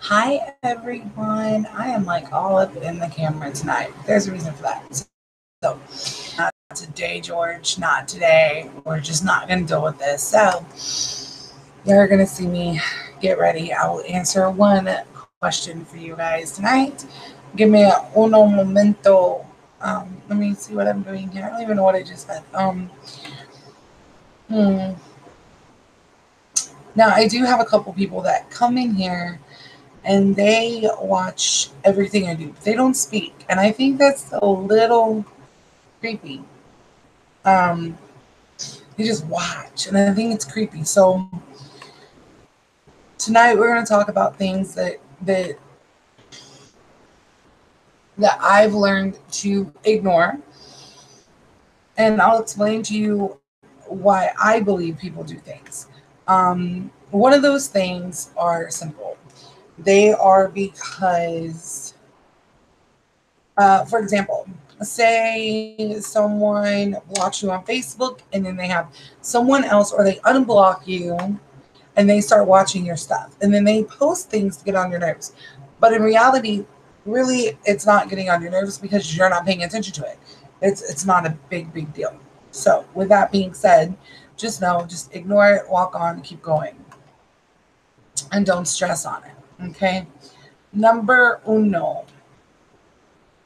Hi everyone. I am like all up in the camera tonight. There's a reason for that. So, not today, George. Not today. We're just not going to deal with this. So, you're going to see me get ready. I will answer one question for you guys tonight. Give me a uno momento. Let me see what I'm doing here. I don't even know what I just said. Hmm. Now, I do have a couple people that come in here and they watch everything I do. They don't speak, and I think that's a little creepy. Um, they just watch, and I think it's creepy. So tonight we're going to talk about things that I've learned to ignore, and I'll explain to you why I believe people do things. One of those things are simple. They are because for example, say someone blocks you on Facebook and then they have someone else, or they unblock you and they start watching your stuff and then they post things to get on your nerves. But in reality, really, it's not getting on your nerves because you're not paying attention to it. It's not a big deal. So, with that being said, just know, just ignore it, walk on, keep going, and don't stress on it. Okay. Number uno,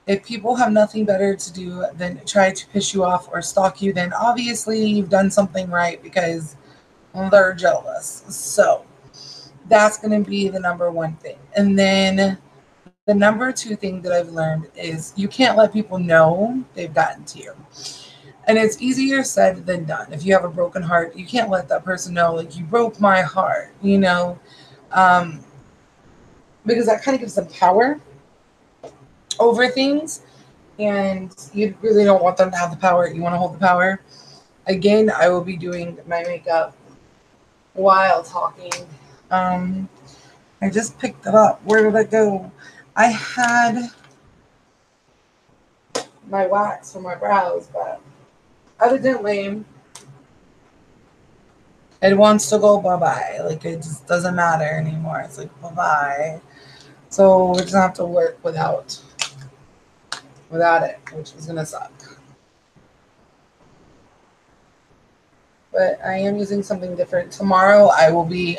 if people have nothing better to do than try to piss you off or stalk you, then obviously you've done something right because they're jealous. So that's going to be the number one thing. And then the number two thing that I've learned is you can't let people know they've gotten to you. And it's easier said than done. If you have a broken heart, you can't let that person know, like, you broke my heart, um, because that kind of gives them power over things, and you really don't want them to have the power. You want to hold the power. Again, I will be doing my makeup while talking. Um, I just picked it up. Where did it go? I had my wax for my brows, but evidently it wants to go bye bye. Like, it just doesn't matter anymore. It's like bye bye. So we're just gonna have to work without it, which is gonna suck. But I am using something different. Tomorrow I will be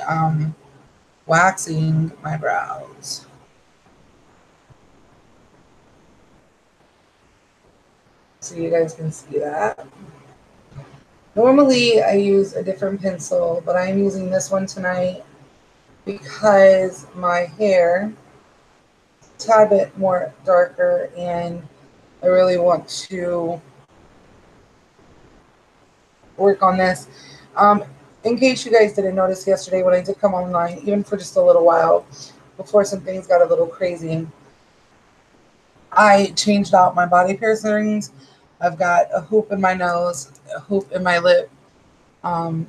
waxing my brows. So you guys can see that. Normally I use a different pencil, but I'm using this one tonight because my hair is a tad bit more darker and I really want to work on this. Um, in case you guys didn't notice yesterday when I did come online, even for just a little while, before some things got a little crazy, I changed out my body piercings. I've got a hoop in my nose, a hoop in my lip. Um,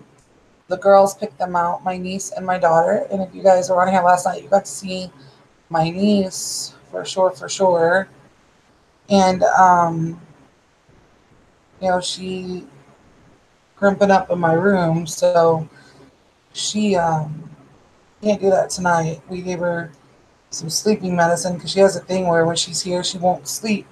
the girls picked them out, my niece and my daughter. And if you guys were on here last night, you got to see my niece for sure, for sure. And she crimping up in my room, so she can't do that tonight. We gave her some sleeping medicine because she has a thing where when she's here, she won't sleep.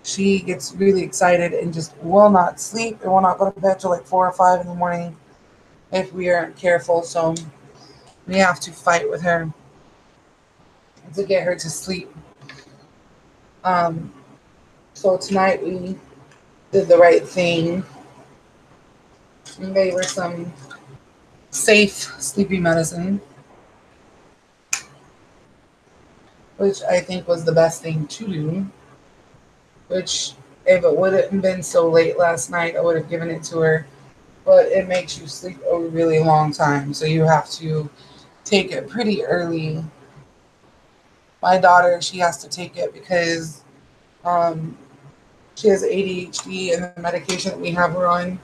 She gets really excited and just will not sleep and will not go to bed till like 4 or 5 in the morning if we aren't careful. So we have to fight with her to get her to sleep. Um, so tonight we did the right thing and gave her some safe sleeping medicine, which I think was the best thing to do. Which, if it wouldn't been so late last night, I would have given it to her. But it makes you sleep a really long time, so you have to take it pretty early. My daughter, she has to take it because um, she has ADHD, and the medication that we have her on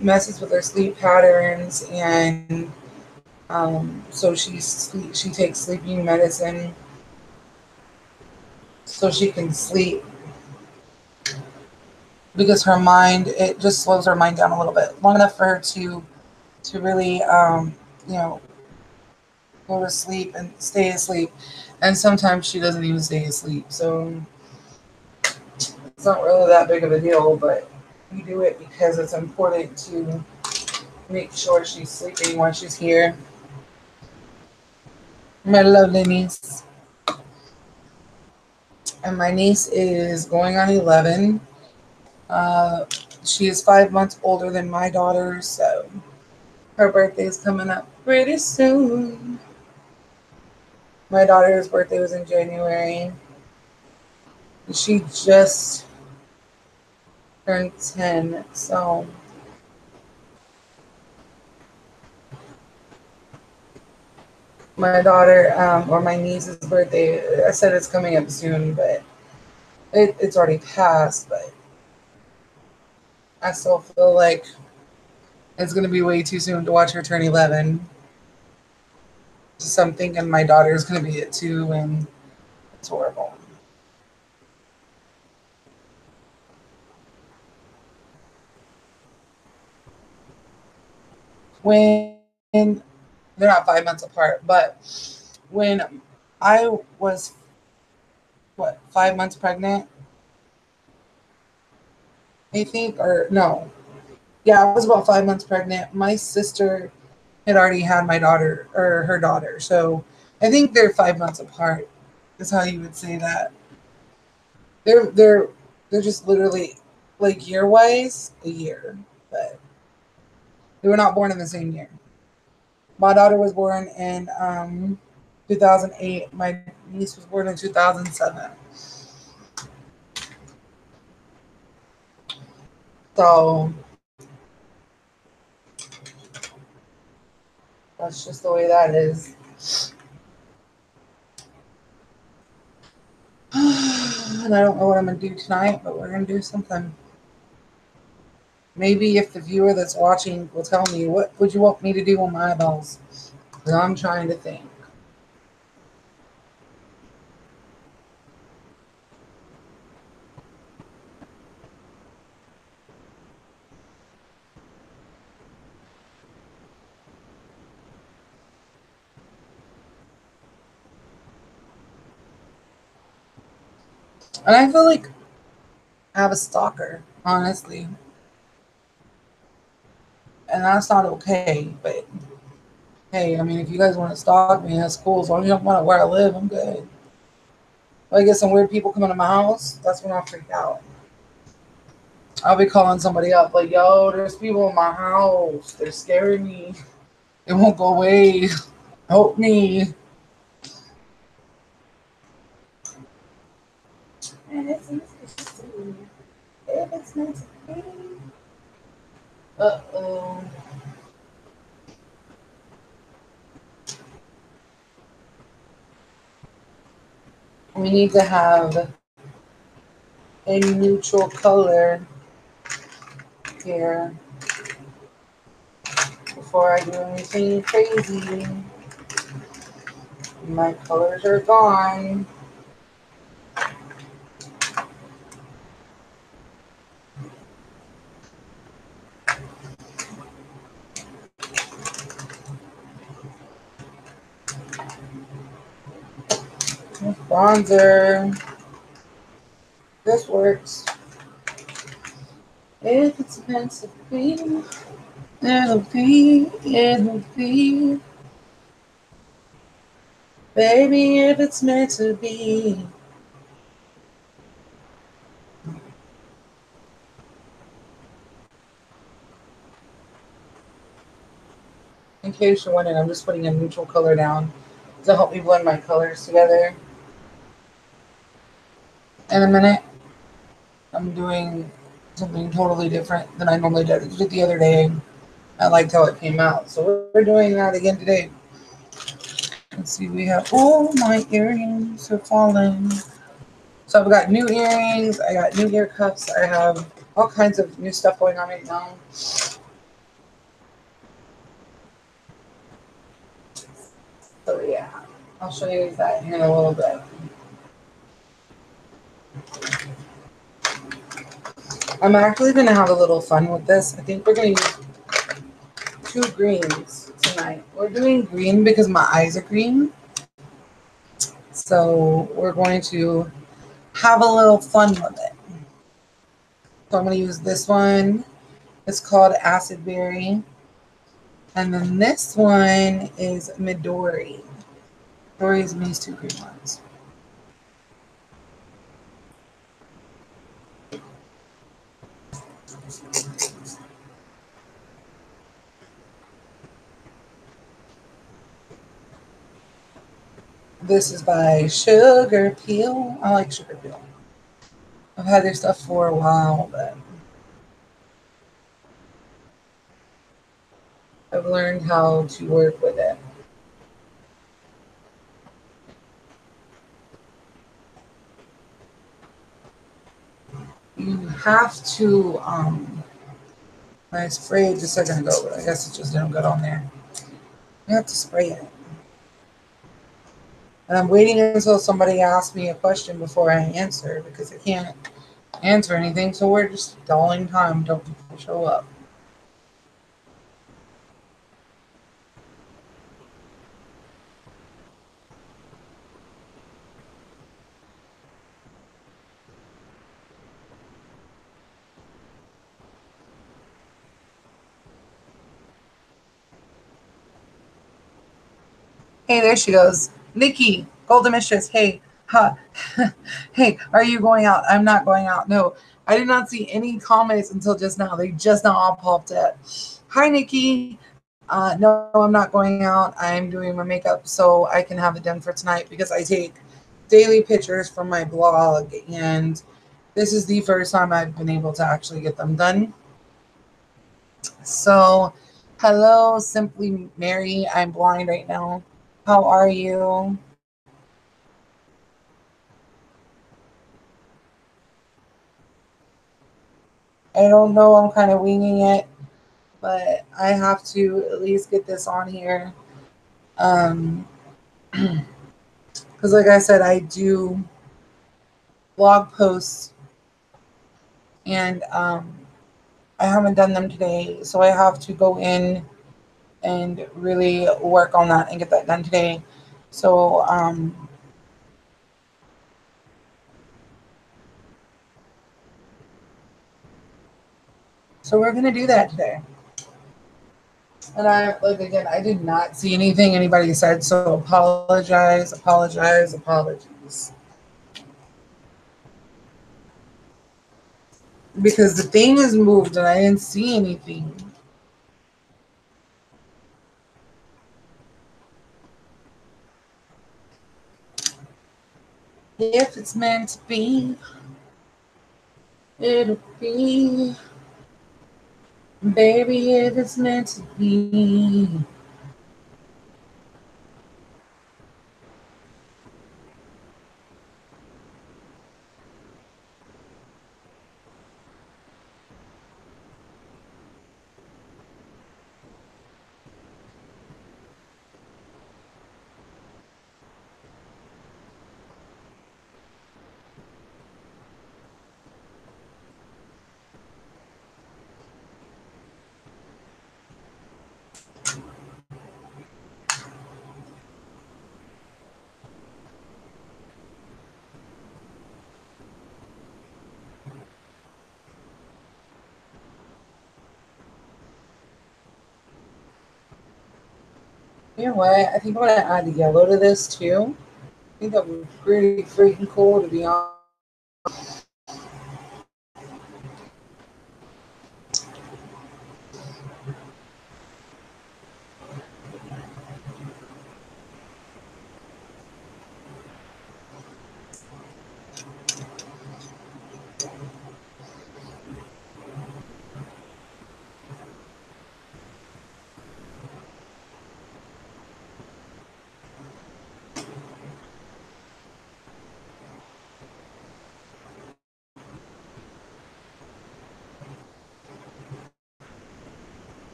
messes with her sleep patterns, and so she takes sleeping medicine so she can sleep because her mind, it just slows her mind down a little bit, long enough for her to really you know go to sleep and stay asleep. And sometimes she doesn't even stay asleep. So it's not really that big of a deal, but we do it because it's important to make sure she's sleeping while she's here. My lovely niece. And my niece is going on 11. Uh, she is 5 months older than my daughter, so her birthday is coming up pretty soon. My daughter's birthday was in January. She just turned 10, so my daughter or my niece's birthday, I said it's coming up soon, but it's already passed, but I still feel like it's going to be way too soon to watch her turn 11. So I'm thinking my daughter's going to be at 2, and it's horrible. When they're not 5 months apart, but when I was, what, 5 months pregnant, I think, or no, yeah, I was about 5 months pregnant. My sister had already had my daughter or her daughter, so I think they're 5 months apart. Is how you would say that. They're they're they're just literally like year wise a year, but they were not born in the same year. My daughter was born in 2008. My niece was born in 2007. So that's just the way that is. And I don't know what I'm gonna do tonight, but we're gonna do something. Maybe if the viewer that's watching will tell me what would you want me to do on my eyeballs. 'Cause I'm trying to think. And I feel like I have a stalker, honestly. And that's not okay. But hey, I mean, if you guys want to stalk me, that's cool. As long as you don't want to where I live, I'm good. If I get some weird people coming to my house, that's when I'll freak out. I'll be calling somebody up like, yo, there's people in my house. They're scaring me. It won't go away. Help me. And it's meant to be. If it's meant to be. Uh-oh. We need to have a neutral color here before I do anything crazy. My colors are gone. Bronzer. This works. If it's meant to be, it'll be, it'll be. Baby, if it's meant to be. In case you're wondering, I'm just putting a neutral color down to help me blend my colors together. In a minute, I'm doing something totally different than I normally did the other day. I liked how it came out. So we're doing that again today. Let's see, we have, oh, my earrings are falling. So I've got new earrings, I got new ear cuffs, I have all kinds of new stuff going on right now. So yeah, I'll show you that here in a little bit. I'm actually going to have a little fun with this. I think we're going to use two greens tonight. tonight. We're doing green because my eyes are green. So we're going to have a little fun with it. So I'm going to use this one. It's called Acid Berry. And then this one is Midori. Midori is these two green ones. This is by Sugar Peel. I like Sugar Peel. I've had their stuff for a while, but I've learned how to work with it. You have to, I sprayed just a second ago, but I guess it just didn't get on there. You have to spray it. And I'm waiting until somebody asks me a question before I answer because I can't answer anything. So we're just stalling time until people show up. Hey, there she goes. Nikki, Golden Mistress. Hey, huh. Hey, are you going out? I'm not going out. No, I did not see any comments until just now. They just now all popped up. Hi, Nikki. No, I'm not going out. I'm doing my makeup so I can have it done for tonight because I take daily pictures from my blog, and this is the first time I've been able to actually get them done. So, hello, Simply Mary. I'm blind right now. How are you? I don't know. I'm kind of winging it, but I have to at least get this on here. Because, like I said, I do blog posts, and I haven't done them today, so I have to go in and really work on that and get that done today. So, so we're gonna do that today. And I, like, again, I did not see anything anybody said, so apologize, apologize, apologies. Because the thing is moved and I didn't see anything. If it's meant to be, it'll be. Baby, if it's meant to be. You know what? I think I'm gonna add yellow to this too. I think that would be pretty freaking cool, to be honest.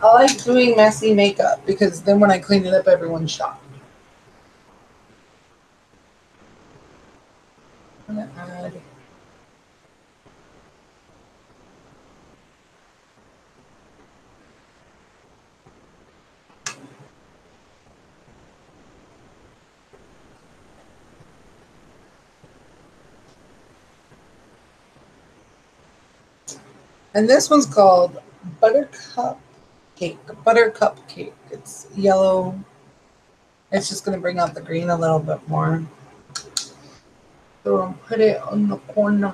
I like doing messy makeup because then when I clean it up, everyone's shocked. I'm gonna add. And this one's called Buttercup Cake. Buttercup Cake. It's yellow. It's just going to bring out the green a little bit more. So I'll put it on the corner.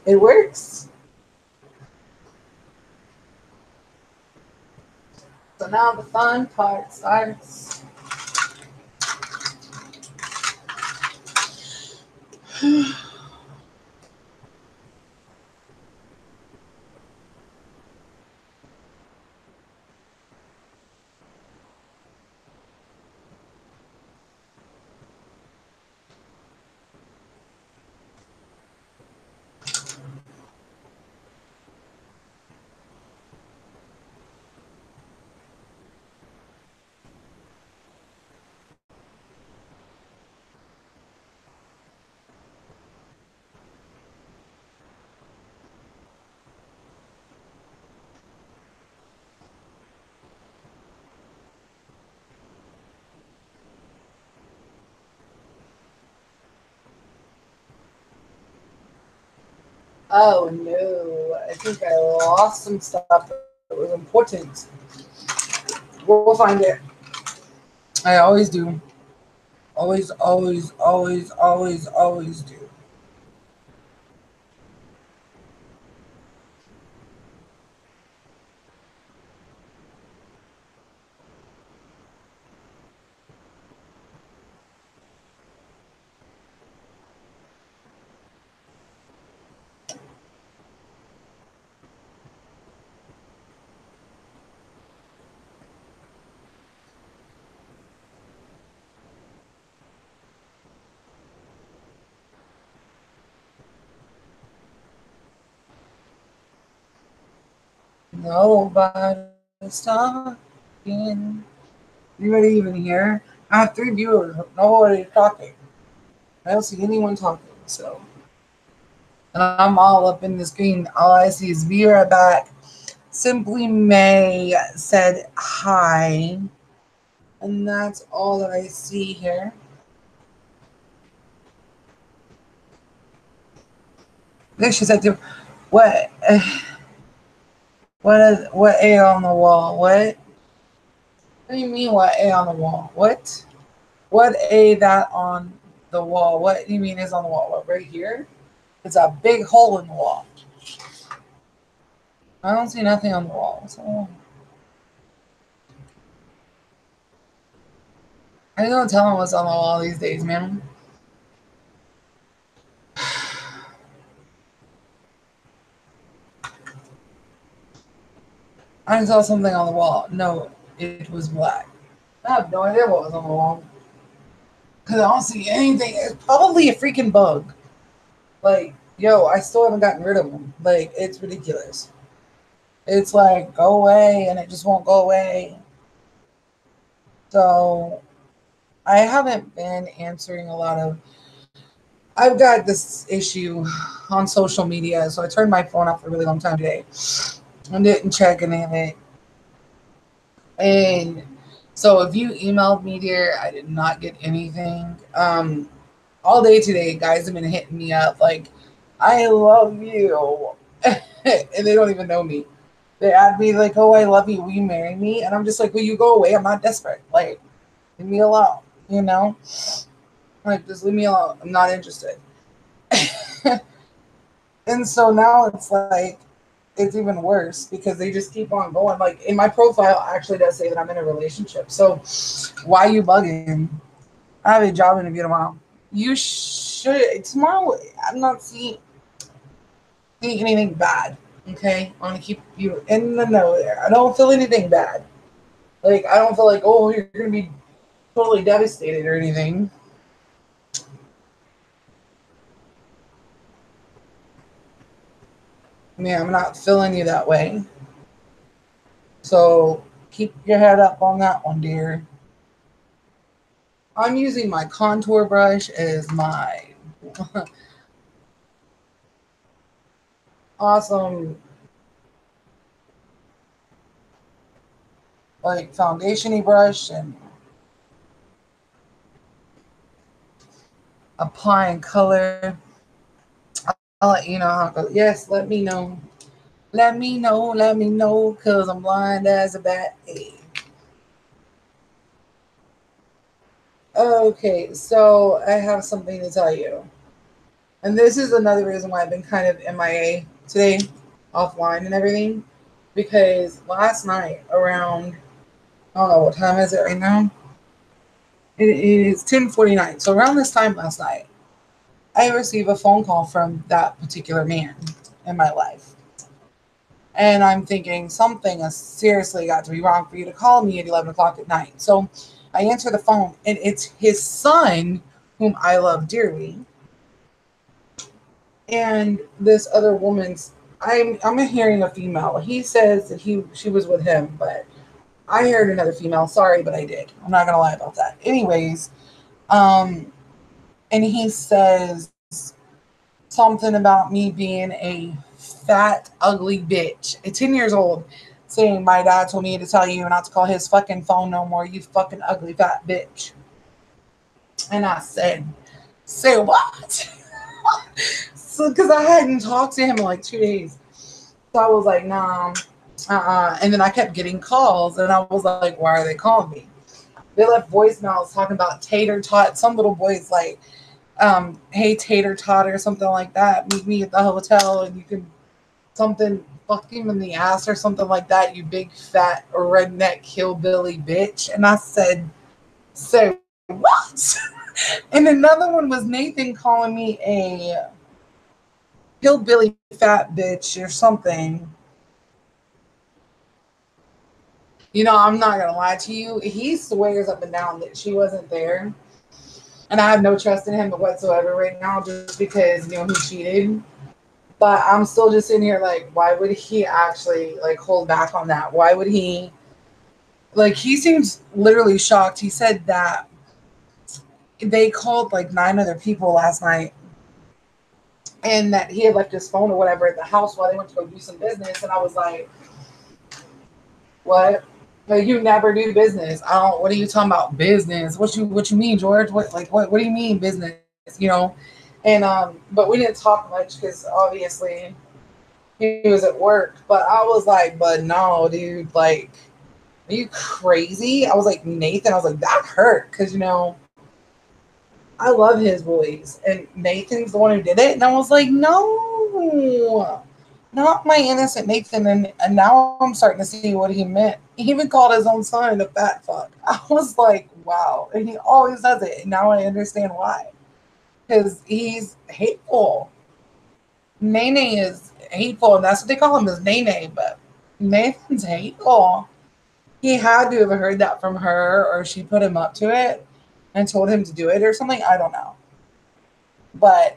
It works. So now the fun part starts. Oh no, I think I lost some stuff that was important. We'll find it. I always do. Always, always, always, always, always do. Nobody's talking. Anybody even here? I have 3 viewers. Nobody's talking. I don't see anyone talking. So, and I'm all up in the screen. All I see is be right back. Simply May said hi, and that's all that I see here. There she said, "What? What A on the wall? What? What do you mean? What A on the wall? What? What A that on the wall? What do you mean is on the wall? What, right here? It's a big hole in the wall. I don't see nothing on the wall. So I don't tell them what's on the wall these days, man. I saw something on the wall. No, it was black. I have no idea what was on the wall. Because I don't see anything. It's probably a freaking bug. Like, yo, I still haven't gotten rid of them. Like, it's ridiculous. It's like, go away, and it just won't go away. So, I haven't been answering a lot of. I've got this issue on social media, so I turned my phone off for a really long time today and didn't check any of it. And so if you emailed me, dear, I did not get anything. All day today, guys have been hitting me up like, I love you. And they don't even know me. They add me like, oh, I love you. Will you marry me? And I'm just like, will you go away? I'm not desperate. Like, leave me alone. You know? Like, just leave me alone. I'm not interested. And so now it's like, it's even worse because they just keep on going. Like in my profile actually does say that I'm in a relationship. So why you bugging? I have a job interview tomorrow. You should tomorrow. I'm not seeing anything bad. Okay, I want to keep you in the know there. I don't feel anything bad. Like I don't feel like oh you're gonna be totally devastated or anything. I mean, I'm not feeling you that way. So keep your head up on that one, dear. I'm using my contour brush as my awesome like foundationy brush and applying color. I'll let you know how it goes. Yes, let me know. Let me know, because I'm blind as a bat. Hey. Okay, so I have something to tell you. And this is another reason why I've been kind of MIA today, offline and everything. Because last night around, I don't know what time is it right now? It is 10:49. So around this time last night, I received a phone call from that particular man in my life. And I'm thinking something has seriously got to be wrong for you to call me at 11 o'clock at night. So I answer the phone, and it's his son, whom I love dearly, and this other woman's. I'm hearing a female. He says that she was with him, but I heard another female. Sorry, but I did. I'm not gonna lie about that. Anyways, um, and he says something about me being a fat, ugly bitch at 10 years old, saying my dad told me to tell you not to call his fucking phone no more, you fucking ugly fat bitch. And I said, say what? So, because I hadn't talked to him in like 2 days. So I was like, nah, And then I kept getting calls, and I was like, why are they calling me? They left voicemails talking about tater tot. Some little boy's like, hey tater tot or something like that. Meet me at the hotel, and you can something fuck him in the ass or something like that. You big fat redneck hillbilly bitch. And I said, say what? And another one was Nathan calling me a hillbilly fat bitch or something. I'm not gonna lie to you. He swears up and down that she wasn't there, and I have no trust in him whatsoever right now, just because he cheated. But I'm still just sitting here like, why would he actually like hold back on that? Why would he? Like, he seems literally shocked. He said that they called like 9 other people last night, and that he had left his phone or whatever at the house while they went to go do some business. And I was like, what? Like, you never do business. I don't. What are you talking about business? What you mean, George? What do you mean business? And but we didn't talk much because obviously he was at work. But I was like, but no, dude, like, are you crazy? I was like, Nathan. I was like, that hurt because I love his voice, and Nathan's the one who did it. And I was like, no, not my innocent Nathan. And now I'm starting to see what he meant. He even called his own son a fat fuck. I was like, wow. And he always does it. And now I understand why. Because he's hateful. Nene is hateful, and that's what they call him, is Nene. But Nathan's hateful. He had to have heard that from her, or she put him up to it and told him to do it or something. I don't know. But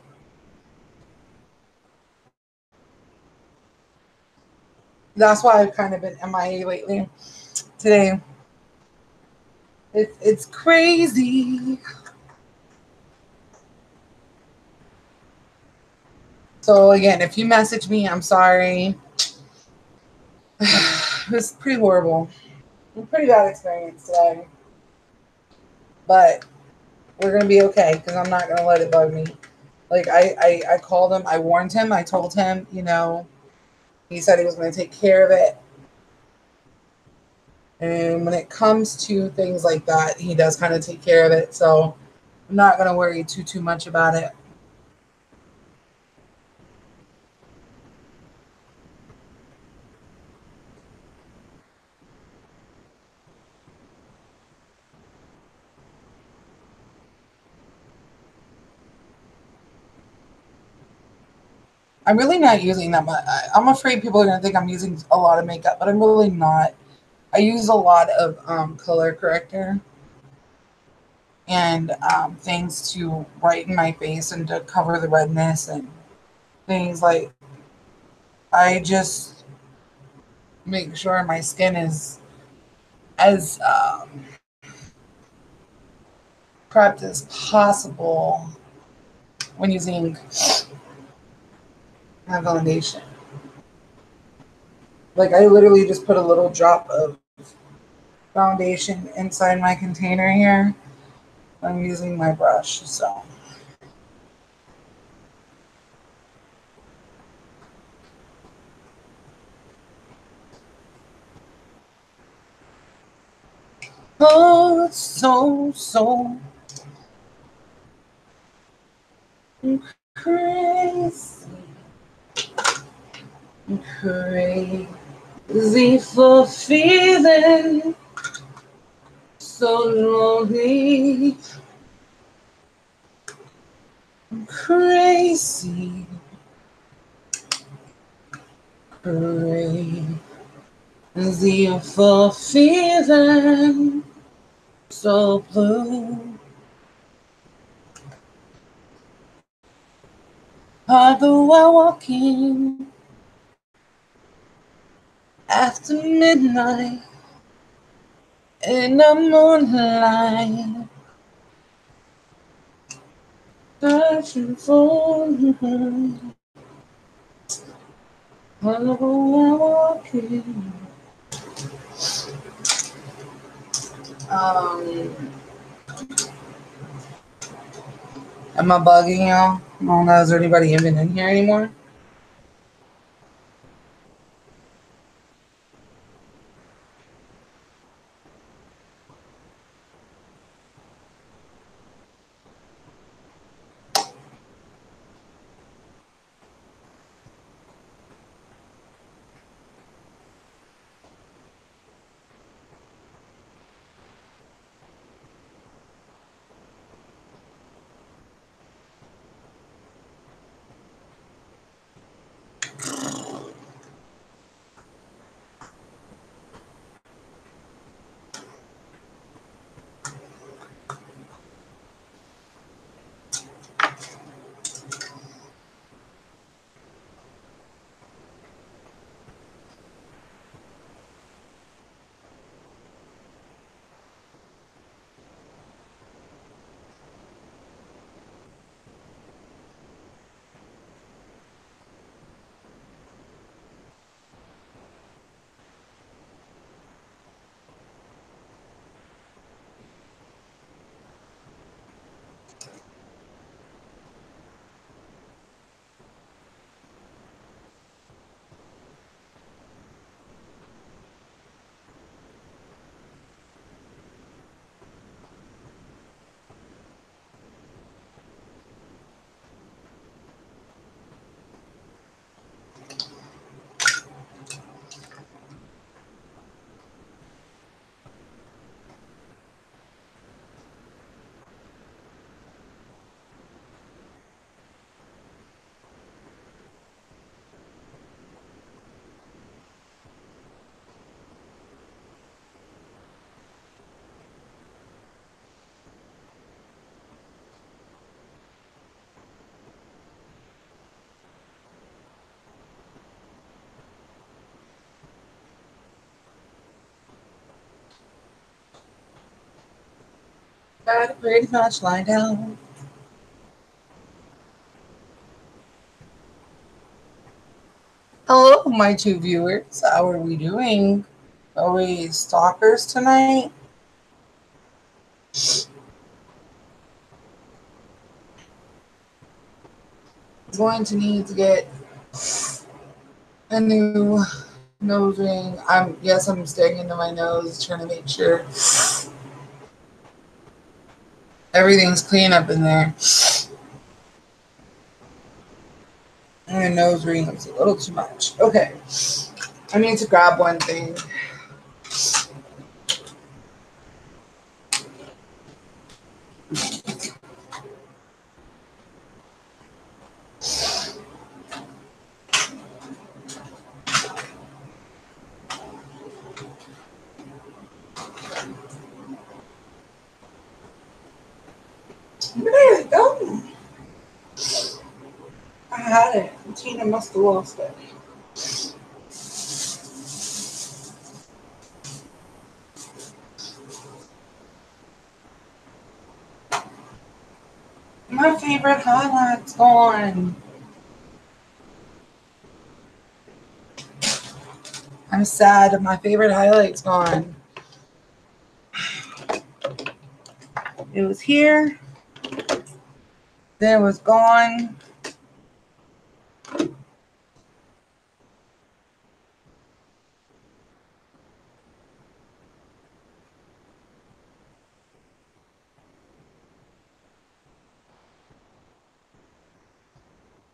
that's why I've kind of been MIA lately. Today, it's crazy. So again, if you message me, I'm sorry. It was pretty horrible. A pretty bad experience today. But we're gonna be okay because I'm not gonna let it bug me. Like, I called him, I warned him, I told him, he said he was gonna take care of it. And when it comes to things like that, he does kind of take care of it. So I'm not gonna worry too much about it. I'm really not using that much. I'm afraid people are gonna think I'm using a lot of makeup, but I'm really not. I use a lot of color corrector and things to brighten my face and to cover the redness and things like. I just make sure my skin is as prepped as possible when using my foundation. Like I literally just put a little drop of foundation inside my container here. I'm using my brush, so. Oh, it's so crazy, crazy for feeling so lonely. Crazy, crazy for feeling so blue. Are the while walking after midnight in the moonlight, searching for are the while walking. Am I bugging y'all? I don't know. Is there anybody even in here anymore? Got it pretty much lined out. Hello, my two viewers. How are we doing? Are we stalkers tonight? Going to need to get a new nose ring. I'm staring into my nose, trying to make sure everything's clean up in there. And the nose ring is a little too much. Okay. I need to grab one thing. had it. Tina must have lost it. My favorite highlight's gone. I'm sad. My favorite highlight's gone. It was here. Then it was gone.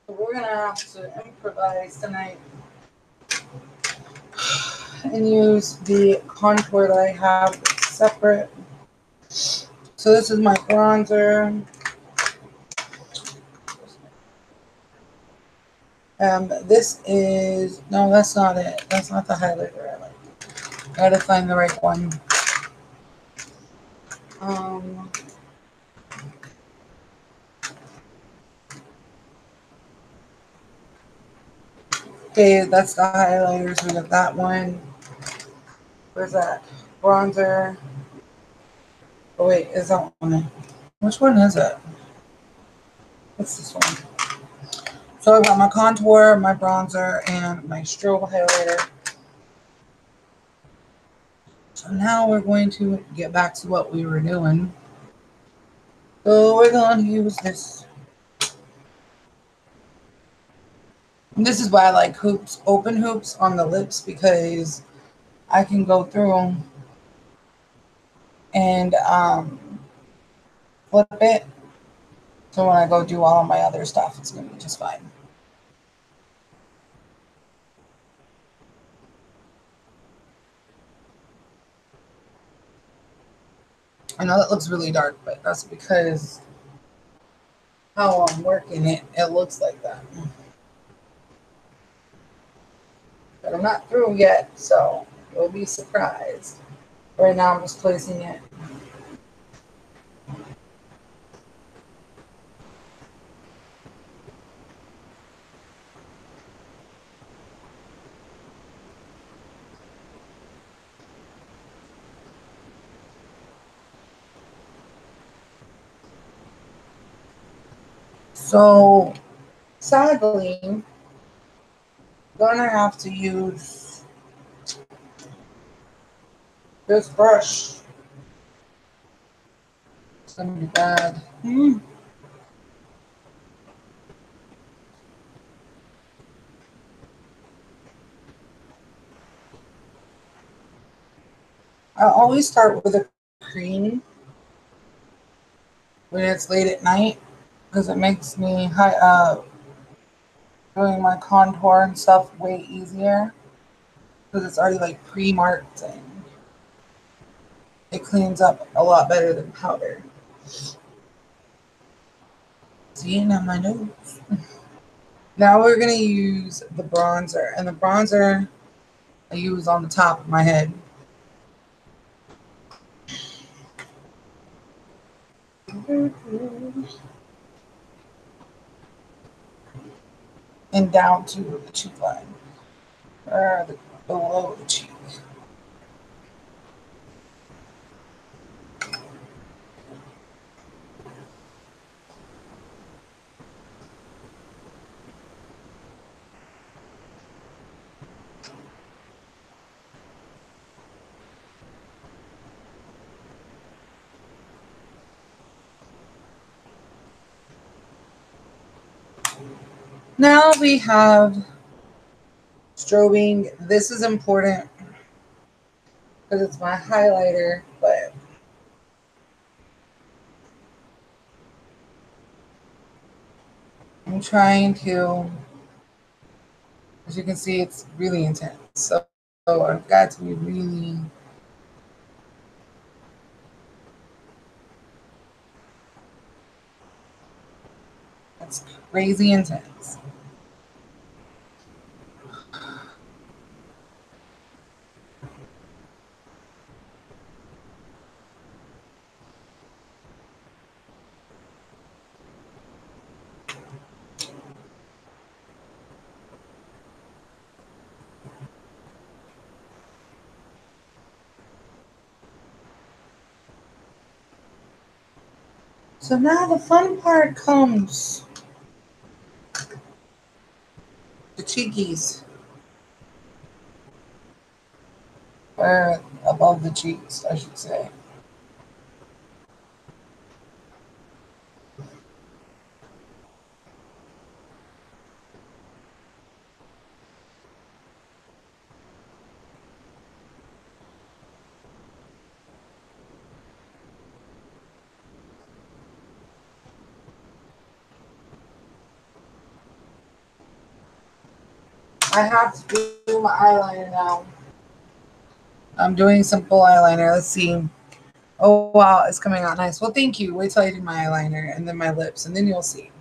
We're gonna have to improvise tonight and use the contour that I have separate. So this is my bronzer. This is, no, that's not it. That's not the highlighter I like. Gotta find the right one. Okay, that's the highlighter. So we got that one. Where's that? Bronzer. Oh wait, is that one? Which one is it? What's this one? So I got my contour, my bronzer, and my strobe highlighter. So now we're going to get back to what we were doing. So we're going to use this. And this is why I like hoops, open hoops on the lips, because I can go through and flip it. So when I go do all of my other stuff, it's going to be just fine. I know that looks really dark, but that's because how I'm working it, it looks like that. But I'm not through yet, so you'll be surprised. Right now I'm just placing it. So sadly, I'm gonna have to use this brush. It's gonna be bad. I always start with a cream when it's late at night because it makes me doing my contour and stuff way easier because it's already like pre-marked and it cleans up a lot better than powder. See, now my nose. Now we're gonna use the bronzer, and the bronzer I use on the top of my head. And down to the cheek line, or below the cheek. Now we have strobing. This is important because it's my highlighter, but I'm trying to, as you can see, it's really intense. So I've got to be really, it's crazy intense. So now the fun part comes. The cheekies. Or above the cheeks, I should say. I have to do my eyeliner now. I'm doing some full eyeliner. Let's see. Oh, wow, it's coming out nice. Well, thank you. Wait till I do my eyeliner and then my lips, and then you'll see.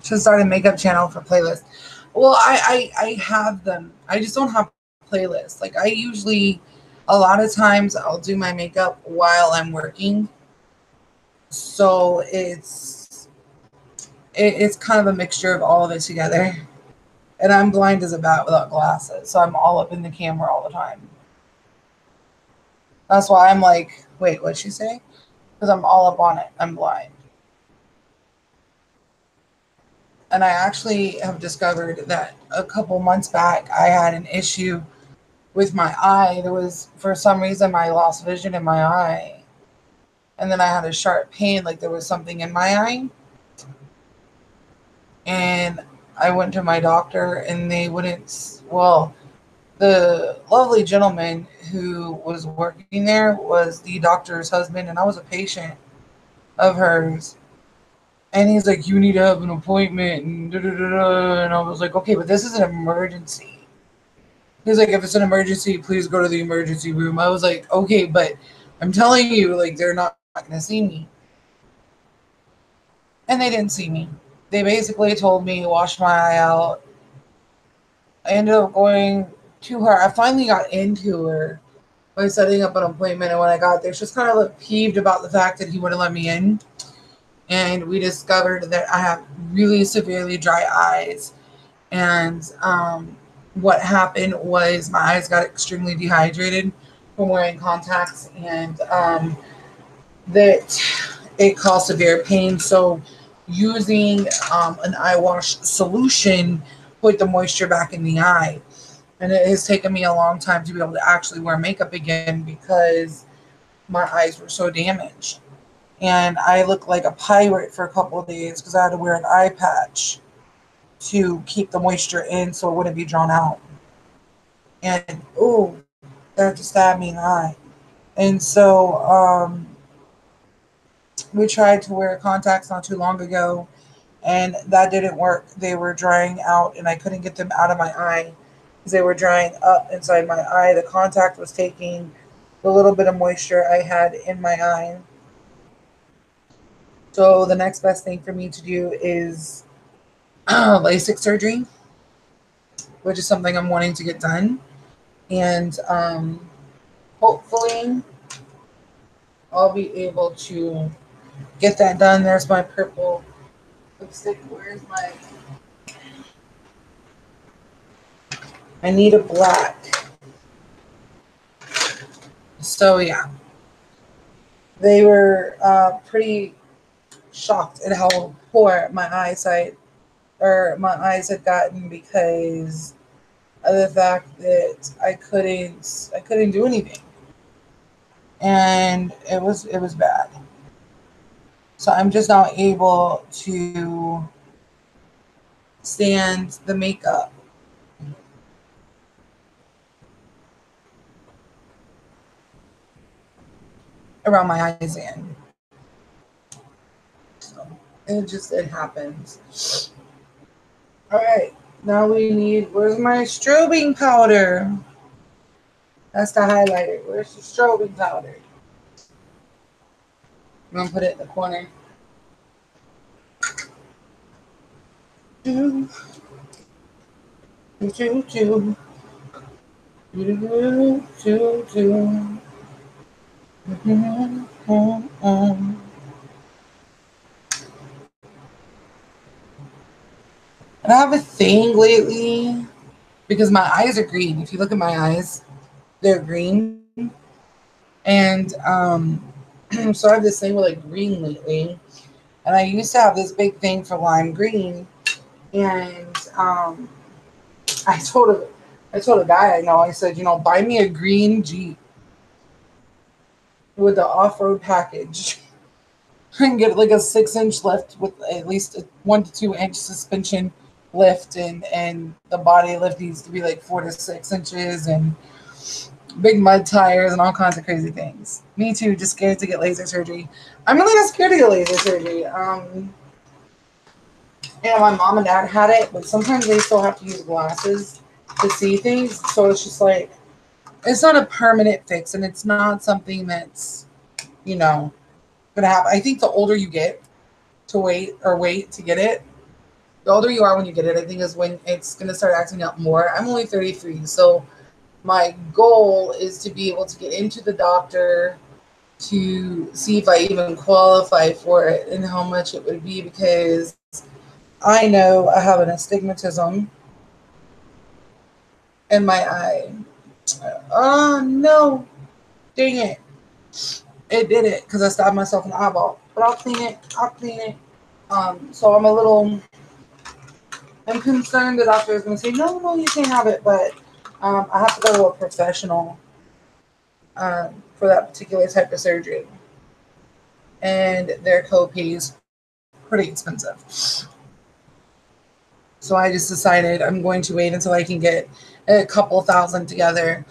Should start a makeup channel for playlists. Well, I have them. I just don't have playlists. Like I usually, a lot of times I'll do my makeup while I'm working. So it's kind of a mixture of all of it together. And I'm blind as a bat without glasses, so I'm all up in the camera all the time. That's why I'm like, wait, what'd she say? Because I'm all up on it. I'm blind. And I actually have discovered that a couple months back I had an issue with my eye. There was, for some reason, I lost vision in my eye. And then I had a sharp pain, like there was something in my eye. And I went to my doctor, and they wouldn't, well, the lovely gentleman who was working there was the doctor's husband, and I was a patient of hers. And he's like, "You need to have an appointment," and da da da da. And I was like, "Okay, but this is an emergency." He's like, "If it's an emergency, please go to the emergency room." I was like, "Okay, but I'm telling you, like, they're not going to see me." And they didn't see me. They basically told me, wash my eye out. I ended up going to her. I finally got into her by setting up an appointment. And when I got there, she was kind of like peeved about the fact that he wouldn't let me in. And we discovered that I have really severely dry eyes. And what happened was my eyes got extremely dehydrated from wearing contacts, and that it caused severe pain. So using an eye wash solution put the moisture back in the eye. And it has taken me a long time to be able to actually wear makeup again because my eyes were so damaged. And I looked like a pirate for a couple of days because I had to wear an eye patch to keep the moisture in so it wouldn't be drawn out. And ooh, that just stabbed me in the eye. And so we tried to wear contacts not too long ago, and that didn't work. They were drying out, and I couldn't get them out of my eye because they were drying up inside my eye. The contact was taking the little bit of moisture I had in my eye. So the next best thing for me to do is LASIK surgery, which is something I'm wanting to get done. And hopefully I'll be able to get that done. There's my purple lipstick. Where's my? I need a black. So yeah, they were pretty shocked at how poor my eyesight or my eyes had gotten because of the fact that I couldn't do anything, and it was bad. So I'm just not able to stand the makeup around my eyes in. So it happens. All right, now we need. Where's my strobing powder? That's the highlighter. Where's the strobing powder? I'm gonna put it in the corner. Do, do, do, do, do, do, do. Mhm, mhm, mhm. And I have a thing lately because my eyes are green. If you look at my eyes, they're green. And so I have this thing with like green lately. And I used to have this big thing for lime green. And I told a I told a guy I know, I said, buy me a green Jeep with the off road package. And get like a 6-inch lift with at least a 1 to 2 inch suspension lift, and the body lift needs to be like 4 to 6 inches, and big mud tires and all kinds of crazy things. Me too, just scared to get laser surgery. I'm really not scared to get laser surgery. My mom and dad had it, but sometimes they still have to use glasses to see things. So it's just like it's not a permanent fix, and it's not something that's you know gonna happen. I think the older you get to wait to get it, the older you are when you get it, I think is when it's gonna start acting up more. I'm only 33, so my goal is to be able to get into the doctor to see if I even qualify for it and how much it would be, because I know I have an astigmatism in my eye. Oh no, dang it. It did it because I stabbed myself in the eyeball. But I'll clean it. I'll clean it. So I'm concerned the doctor is going to say, no, no, you can't have it. But I have to go to a professional for that particular type of surgery. And their copay is pretty expensive. So I just decided I'm going to wait until I can get a couple thousand together,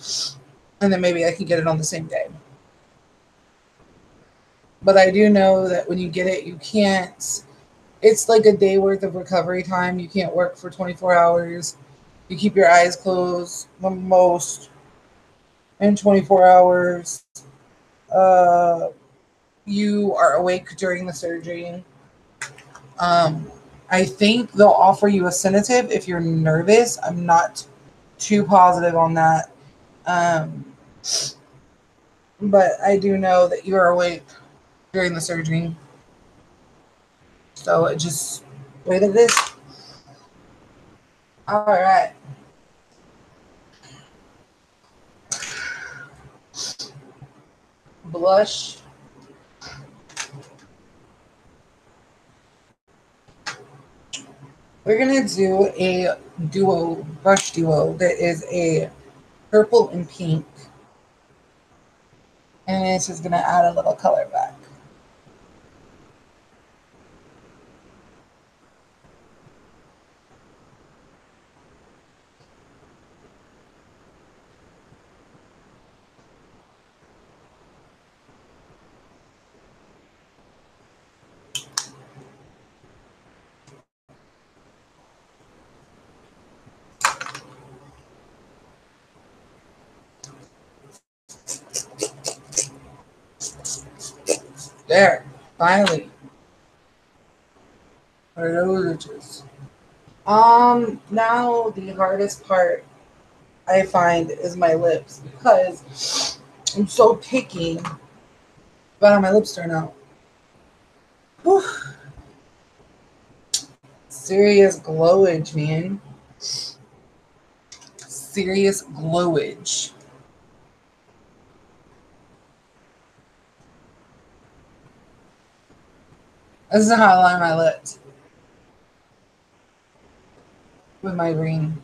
and then maybe I can get it on the same day. But I do know that when you get it, you can't. It's like a day worth of recovery time. You can't work for 24 hours. You keep your eyes closed the most in 24 hours. Uh, you are awake during the surgery. Um, I think they'll offer you a sedative if you're nervous. I'm not too positive on that. Um, but I do know that you are awake during the surgery. So it just wait at this. All right. Blush. We're gonna do a brush duo that is a purple and pink, and it's just gonna add a little color back. There, finally. What are those riches? Now the hardest part I find is my lips, because I'm so picky about how my lips turn out. Whew. Serious glowage, man. Serious glowage. This is how I line my lips with my green.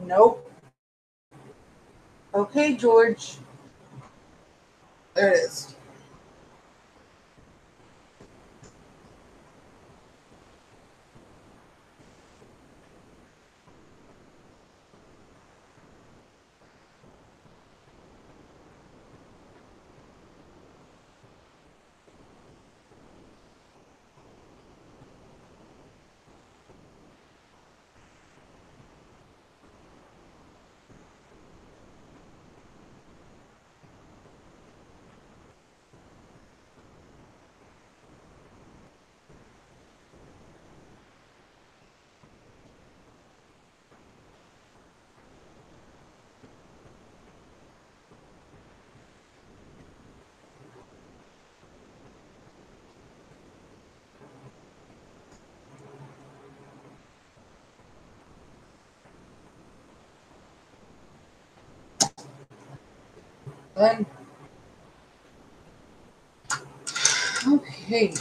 Nope. Okay, George. There it is. Then, okay.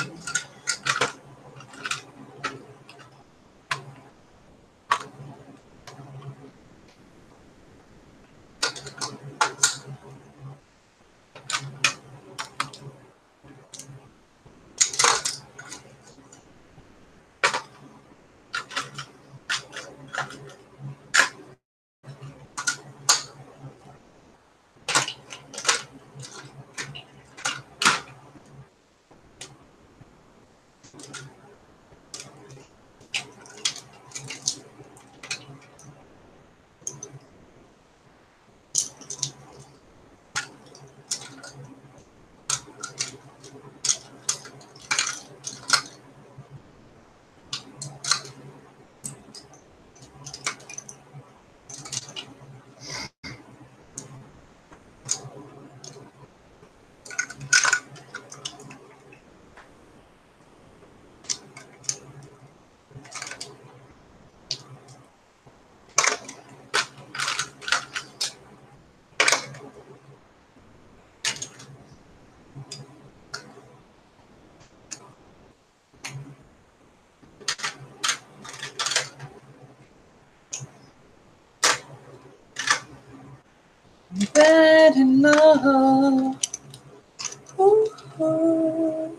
Bad enough. Ooh, ooh.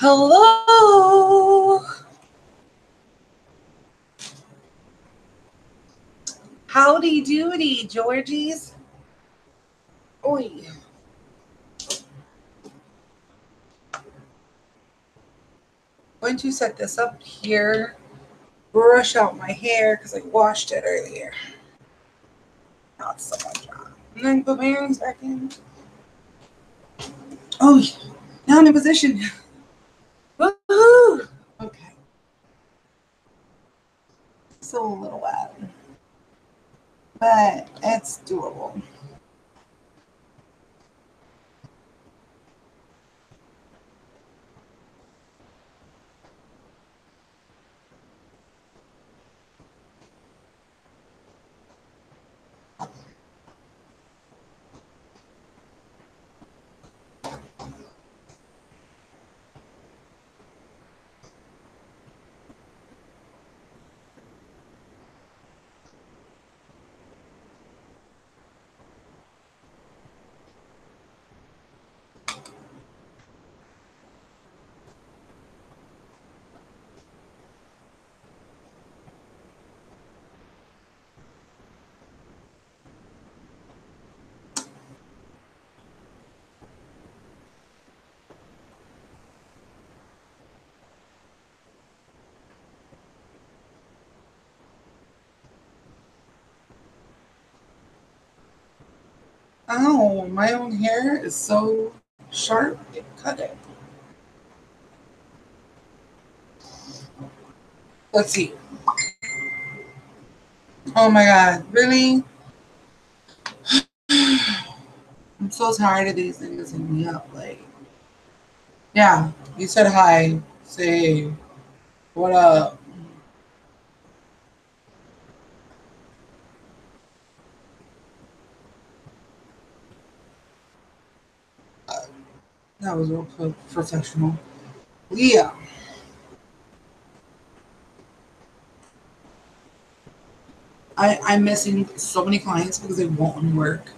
Hello. Howdy doody, Georgies. Oi. Going to set this up here, brush out my hair because I washed it earlier. Now it's so much dry. And then put my earrings back in. Oh, now I'm in position. Woohoo! Okay. Still a little wet, but it's doable. Ow, my own hair is so sharp, it cut it. Let's see. Oh my god, really? I'm so tired of these niggas hitting me up. Like, yeah, you said hi. Say, what up? That was real professional. Yeah, I'm missing so many clients because they won't work.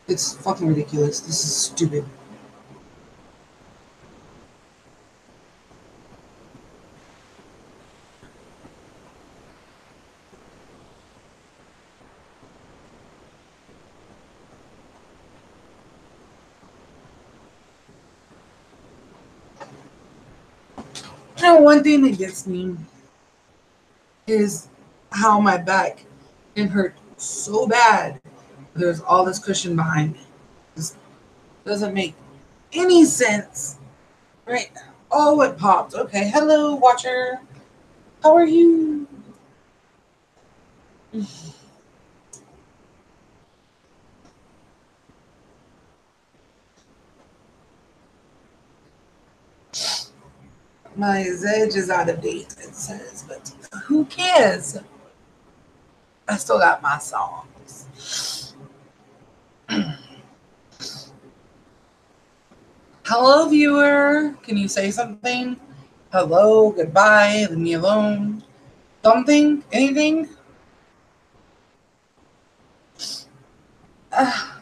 It's fucking ridiculous. This is stupid. You know, one thing that gets me is how my back can hurt so bad. There's all this cushion behind me. This doesn't make any sense right now. Oh, it popped. Okay, hello, watcher. How are you? My Zedge is out of date, it says, but who cares? I still got my songs. Hello, viewer. Can you say something? Hello, goodbye, leave me alone. Something? Anything? Ah,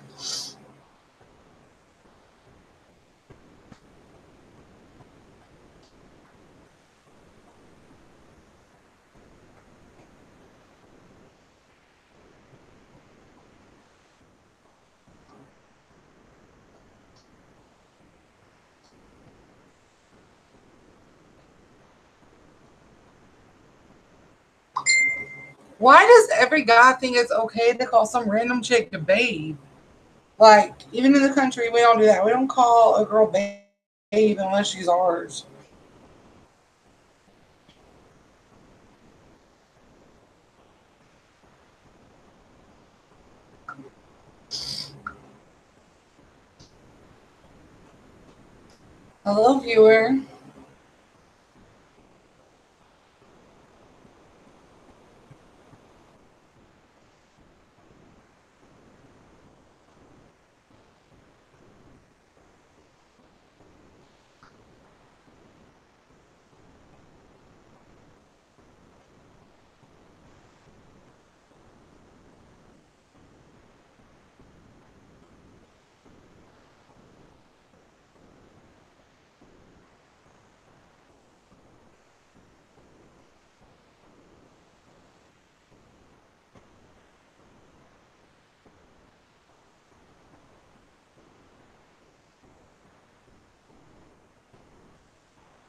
why does every guy think it's okay to call some random chick a babe? Like, even in the country, we don't do that. We don't call a girl babe unless she's ours. Hello, viewer.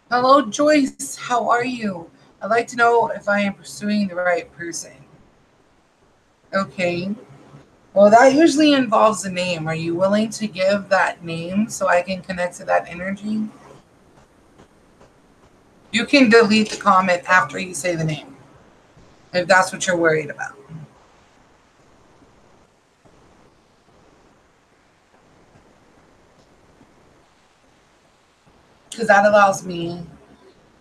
Hello, Joyce. How are you? I'd like to know if I am pursuing the right person. Okay. Well, that usually involves a name. Are you willing to give that name so I can connect to that energy? You can delete the comment after you say the name if that's what you're worried about. Because that allows me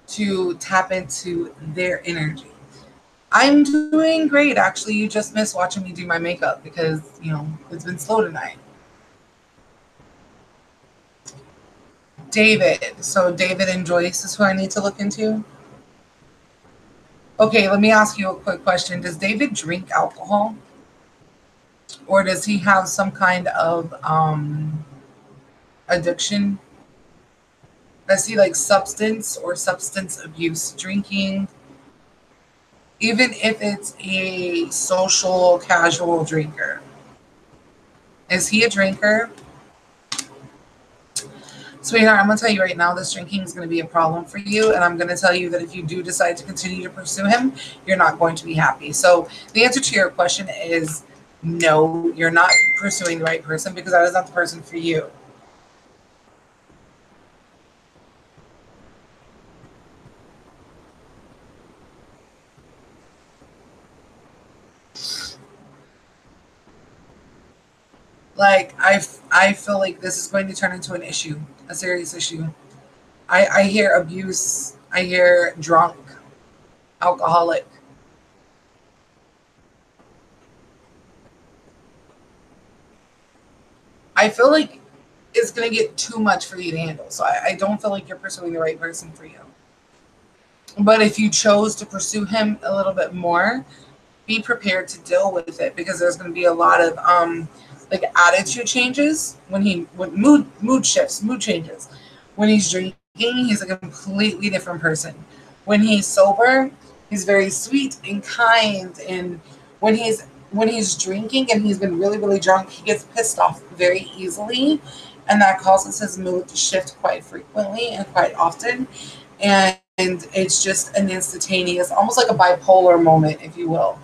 to tap into their energy. I'm doing great, actually. You just missed watching me do my makeup because, it's been slow tonight. David. So, David and Joyce is who I need to look into. Okay, let me ask you a quick question. Does David drink alcohol? Or does he have some kind of addiction? Does he like substance or substance abuse drinking? Even if it's a social, casual drinker. Is he a drinker? Sweetheart, I'm going to tell you right now, this drinking is going to be a problem for you. And I'm going to tell you that if you do decide to continue to pursue him, you're not going to be happy. So the answer to your question is no, you're not pursuing the right person because that is not the person for you. Like I feel like this is going to turn into an issue, a serious issue. I hear abuse. I hear drunk, alcoholic. I feel like it's going to get too much for you to handle. So I don't feel like you're pursuing the right person for you. But if you chose to pursue him a little bit more, be prepared to deal with it because there's going to be a lot of like attitude changes when mood shifts, mood changes. When he's drinking, he's a completely different person. When he's sober, he's very sweet and kind. And when he's drinking and he's been really really drunk, he gets pissed off very easily, and that causes his mood to shift quite frequently and quite often. And it's just an instantaneous, almost like a bipolar moment, if you will.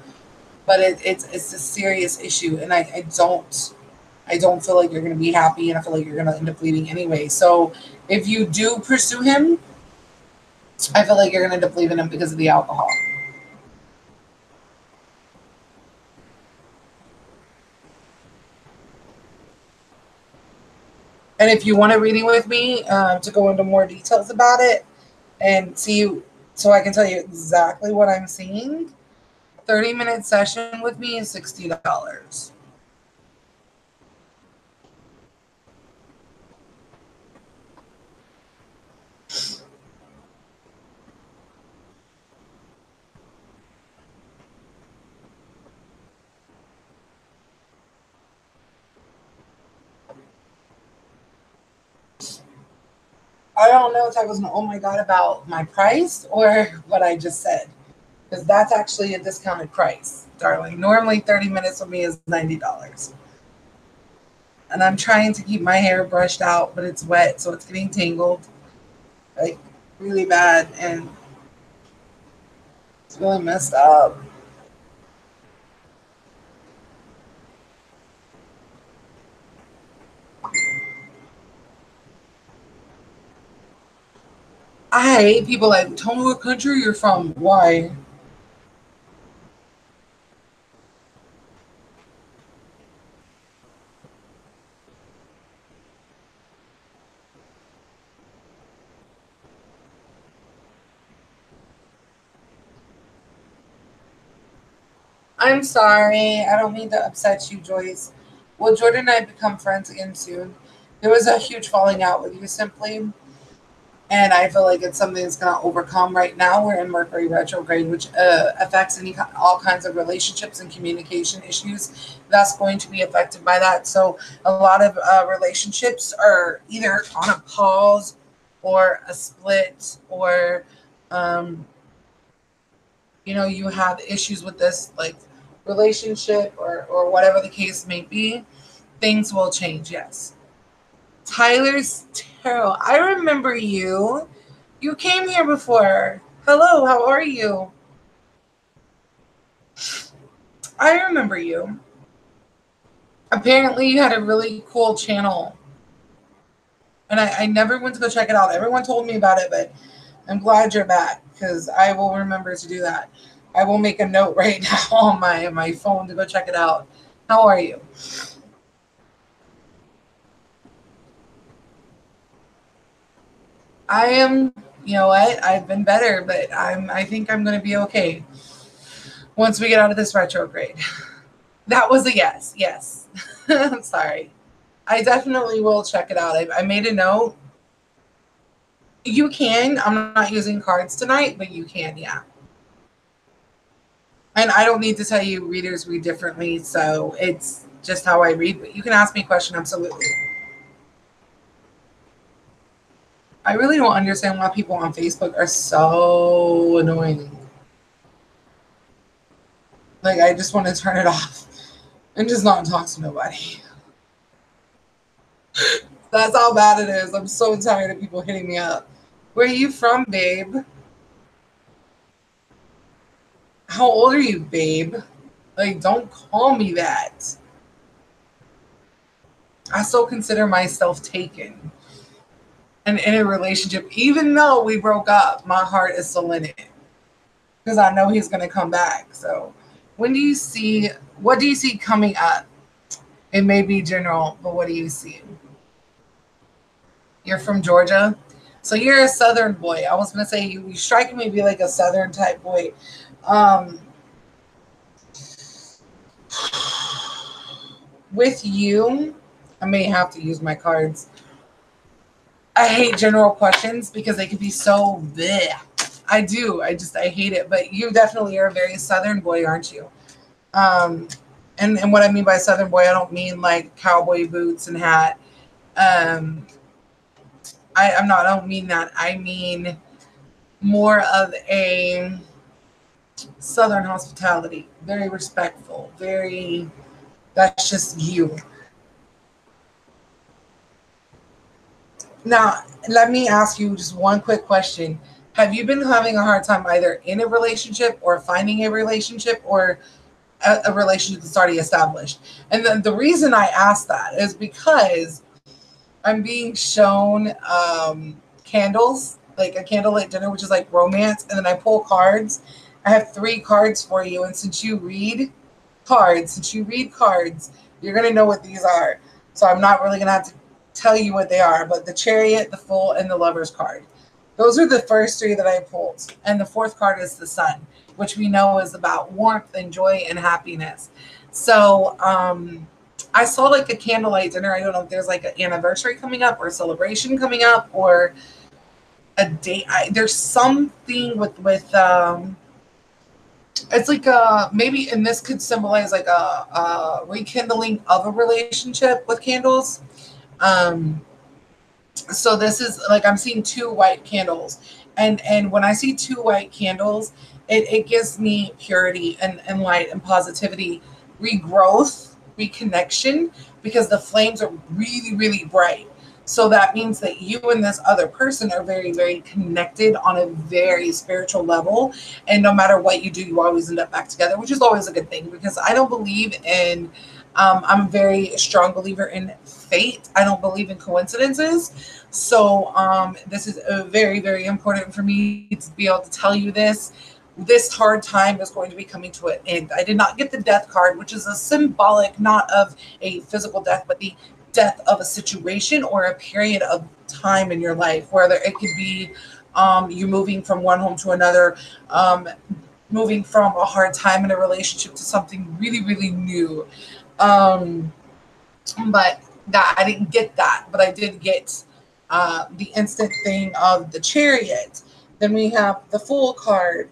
But it's a serious issue, and I don't feel like you're going to be happy, and I feel like you're going to end up leaving anyway. So if you do pursue him, I feel like you're going to end up leaving him because of the alcohol. And if you want a reading with me to go into more details about it and see, so I can tell you exactly what I'm seeing, 30-minute session with me is $60. I don't know if I was an oh my god about my price or what I just said, because that's actually a discounted price, darling. Normally, 30 minutes with me is $90. And I'm trying to keep my hair brushed out, but it's wet, so it's getting tangled like really bad, and it's really messed up. I hate people like, tell me what country you're from. Why? I'm sorry. I don't mean to upset you, Joyce. Will Jordan and I become friends again soon? There was a huge falling out with you simply, and I feel like it's something that's going to overcome right now. We're in Mercury retrograde, which affects all kinds of relationships and communication issues. That's going to be affected by that. So a lot of relationships are either on a pause or a split, or um, you have issues with this like relationship or whatever the case may be. Things will change. Yes. Tyler's Tarot. I remember you. You came here before. Hello, how are you? I remember you. Apparently, you had a really cool channel, and I never went to go check it out. Everyone told me about it, but I'm glad you're back because I will remember to do that. I will make a note right now on my phone to go check it out. How are you? I am. You know what? I've been better, but I think I'm going to be okay once we get out of this retrograde. That was a yes. Yes. I'm sorry. I definitely will check it out. I made a note. You can. I'm not using cards tonight, but you can, yeah. And I don't need to tell you readers read differently, so it's just how I read. But you can ask me a question, absolutely. I really don't understand why people on Facebook are so annoying. Like, I just want to turn it off and just not talk to nobody. That's how bad it is. I'm so tired of people hitting me up. Where are you from, babe? How old are you, babe? Like, don't call me that. I still consider myself taken. And in a relationship, even though we broke up, my heart is still in it. Because I know he's going to come back. So, what do you see coming up? It may be general, but what do you see? You're from Georgia? So you're a Southern boy. I was going to say you strike me be like a Southern type boy. Um, with you, I may have to use my cards. I hate general questions because they can be so bleh. I do. I hate it. But you definitely are a very Southern boy, aren't you? Um, and what I mean by Southern boy, I don't mean like cowboy boots and hat. Um, I don't mean that. I mean more of a Southern hospitality. Very respectful. That's just you. Now, let me ask you just one quick question. Have you been having a hard time either in a relationship or finding a relationship or a relationship that's already established? And the reason I ask that is because I'm being shown candles, like a candlelight dinner, which is like romance, and then I pull cards. I have 3 cards for you, and since you read cards, you're gonna know what these are. So I'm not really gonna have to tell you what they are, but the Chariot, the Fool, and the Lover's card. Those are the first 3 that I pulled, and the 4th card is the Sun, which we know is about warmth and joy and happiness. So I saw like a candlelight dinner. I don't know if there's like an anniversary coming up or a celebration coming up or a date. There's something with it's like maybe, and this could symbolize like a rekindling of a relationship with candles. Um, so this is like I'm seeing 2 white candles, and when I see 2 white candles, it gives me purity and light and positivity, regrowth, reconnection, because the flames are really really bright. So that means that you and this other person are very very connected on a very spiritual level, and no matter what you do, you always end up back together, which is always a good thing, because I don't believe in I'm a very strong believer in fate. I don't believe in coincidences. So this is very, very important for me to be able to tell you this. This hard time is going to be coming to an end. I did not get the death card, which is a symbolic, not of a physical death, but the death of a situation or a period of time in your life, whether it could be you moving from one home to another, moving from a hard time in a relationship to something really, really new. Um, but that I didn't get that, but I did get the instant thing of the Chariot. Then we have the Fool card.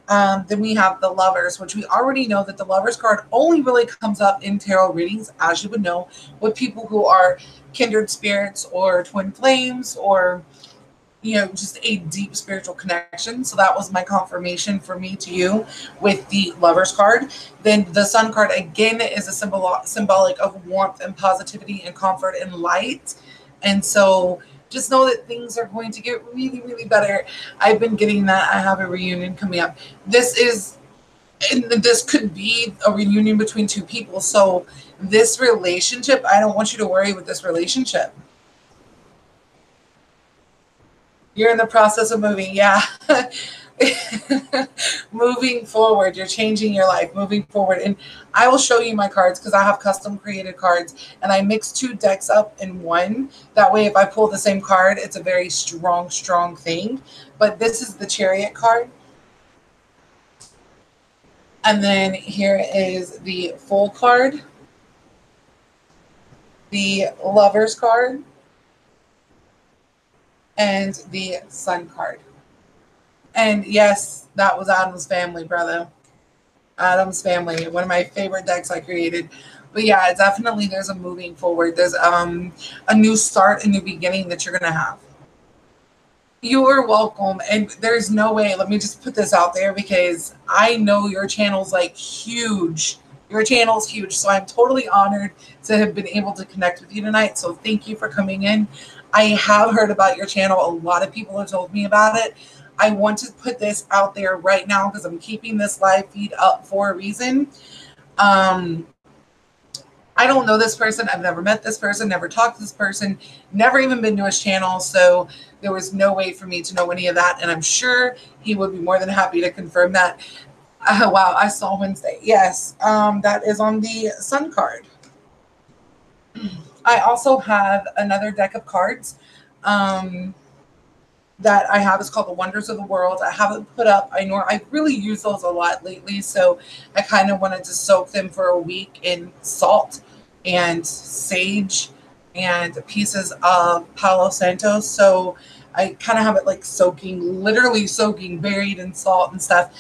Then we have the Lovers, which we already know that the Lovers card only really comes up in tarot readings, as you would know, with people who are kindred spirits or twin flames or just a deep spiritual connection. So that was my confirmation for me to you with the Lover's card. Then the Sun card again is a symbolic of warmth and positivity and comfort and light. And so just know that things are going to get really, really better. I've been getting that. I have a reunion coming up. This could be a reunion between 2 people. So this relationship, I don't want you to worry with this relationship. You're in the process of moving. Yeah. Moving forward. You're changing your life, moving forward. And I will show you my cards because I have custom created cards and I mix 2 decks up in one. That way, if I pull the same card, it's a very strong, strong thing. But this is the Chariot card. And then here is the Fool card, the Lover's card, and the Sun card. And yes, that was Adam's Family, brother. Adam's Family, one of my favorite decks I created. But yeah, definitely there's a moving forward. There's a new start, a new beginning that you're going to have. You are welcome. And there's no way, let me just put this out there because I know your channel's like huge. Your channel's huge. So I'm totally honored to have been able to connect with you tonight. So thank you for coming in. I have heard about your channel. A lot of people have told me about it. I want to put this out there right now because I'm keeping this live feed up for a reason. Um, I don't know this person. I've never met this person, never talked to this person, never even been to his channel. So there was no way for me to know any of that. And I'm sure he would be more than happy to confirm that. Wow, I saw Wednesday. Yes, that is on the Sun card. I also have another deck of cards that I have. Is called the Wonders of the World. I haven't put up. I know I really use those a lot lately, so I kind of wanted to soak them for a week in salt and sage and pieces of Palo Santo. So I kind of have it like soaking, literally soaking, buried in salt and stuff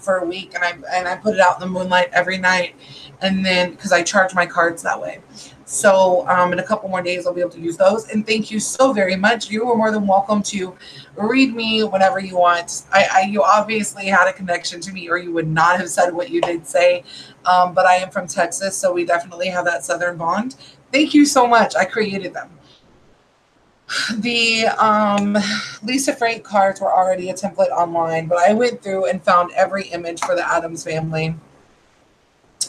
for a week, and I put it out in the moonlight every night, and then because I charge my cards that way. So in a couple more days, I'll be able to use those. And thank you so very much. You are more than welcome to read me whenever you want. You obviously had a connection to me, or you would not have said what you did say. But I am from Texas, so we definitely have that Southern bond. Thank you so much. I created them. The Lisa Frank cards were already a template online, but I went through and found every image for the Addams family.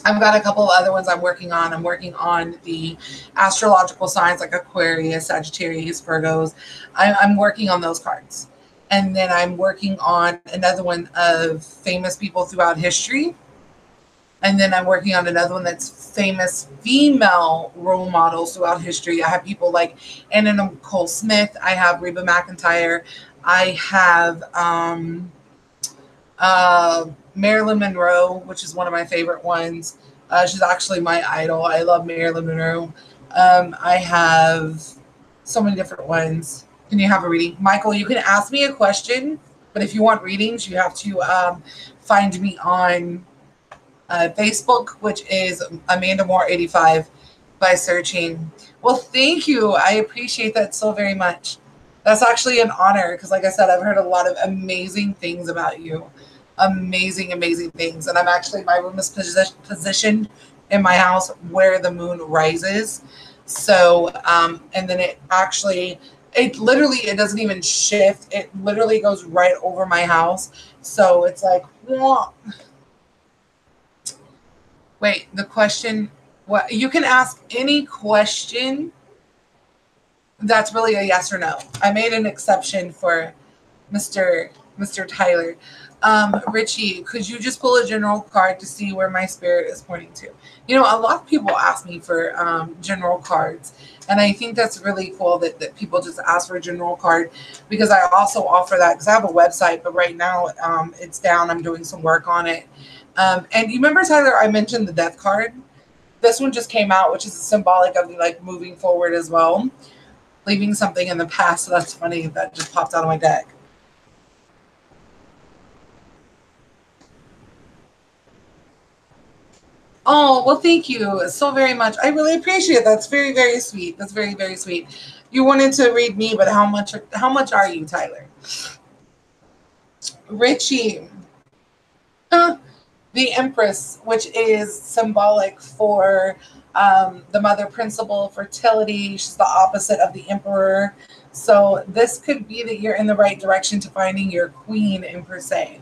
I've got a couple of other ones I'm working on. I'm working on the astrological signs like Aquarius, Sagittarius, Virgos. I'm working on those cards. And then I'm working on another one of famous people throughout history. And then I'm working on another one that's famous female role models throughout history. I have people like Anna Nicole Smith. I have Reba McEntire. I have Marilyn Monroe, which is one of my favorite ones. She's actually my idol. I love Marilyn Monroe. I have so many different ones. Can you have a reading? Michael, you can ask me a question, but if you want readings, you have to find me on Facebook, which is Amanda Moore 85 by searching. Well, thank you. I appreciate that so very much. That's actually an honor because, like I said, I've heard a lot of amazing things about you. Amazing, amazing things. And my room is positioned in my house where the moon rises. So, and then it doesn't even shift. It literally goes right over my house. So it's like, wah. Wait, the question, what you can ask any question that's really a yes or no. I made an exception for Mr. Tyler. Richie, could you just pull a general card to see where my spirit is pointing to? You know, a lot of people ask me for general cards, and I think that's really cool that people just ask for a general card because I also offer that because I have a website, but right now it's down. I'm doing some work on it. And you remember, Tyler, I mentioned the death card? This one just came out, which is symbolic of like moving forward as well, leaving something in the past. So that's funny. That just popped out of my deck. Oh, well, thank you so very much. I really appreciate it. That's very, very sweet. That's very, very sweet. You wanted to read me, but how much are you, Tyler? Richie. The Empress, which is symbolic for the mother principle, fertility. She's the opposite of the Emperor. So this could be that you're in the right direction to finding your queen in per se.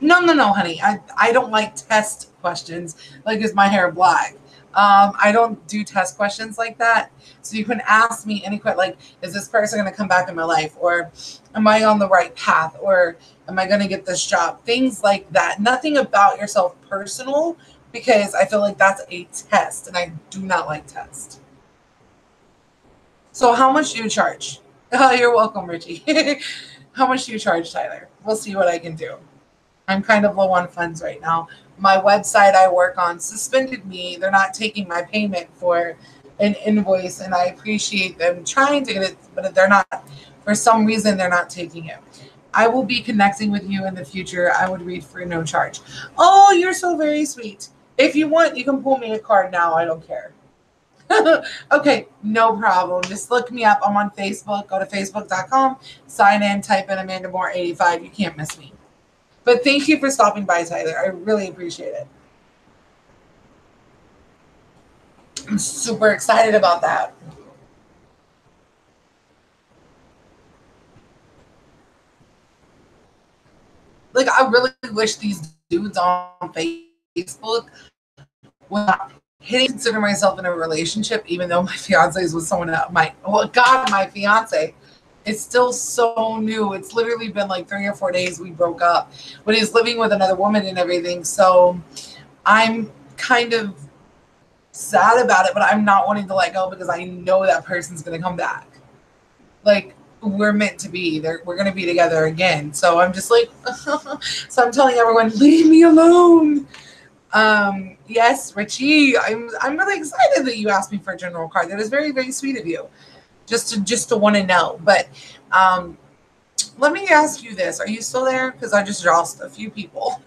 No, honey. I don't like test questions. Like, is my hair black? I don't do test questions like that. So you can ask me any question, like, is this person going to come back in my life? Or am I on the right path? Or am I going to get this job? Things like that. Nothing about yourself personal, because I feel like that's a test, and I do not like tests. So how much do you charge? Oh, you're welcome, Richie. How much do you charge, Tyler? We'll see what I can do. I'm kind of low on funds right now. My website I work on suspended me. They're not taking my payment for an invoice, and I appreciate them trying to get it, but they're not. For some reason, they're not taking it. I will be connecting with you in the future. I would read for no charge. Oh, you're so very sweet. If you want, you can pull me a card now. I don't care. Okay, no problem. Just look me up. I'm on Facebook. Go to facebook.com, sign in, type in Amanda Moore 85. You can't miss me. But thank you for stopping by, Tyler. I really appreciate it. I'm super excited about that. Like, I really wish these dudes on Facebook would not hitting consider myself in a relationship, even though my fiance is with someone else. My fiance. It's still so new. It's literally been like 3 or 4 days we broke up, but he's living with another woman and everything. So I'm kind of sad about it, but I'm not wanting to let go because I know that person's going to come back. Like, we're meant to be there. We're going to be together again. So I'm just like, so I'm telling everyone, leave me alone. Yes, Richie, I'm really excited that you asked me for a general card. That is very, very sweet of you. Just to want to know. But let me ask you this. Are you still there? Because I just dropped a few people.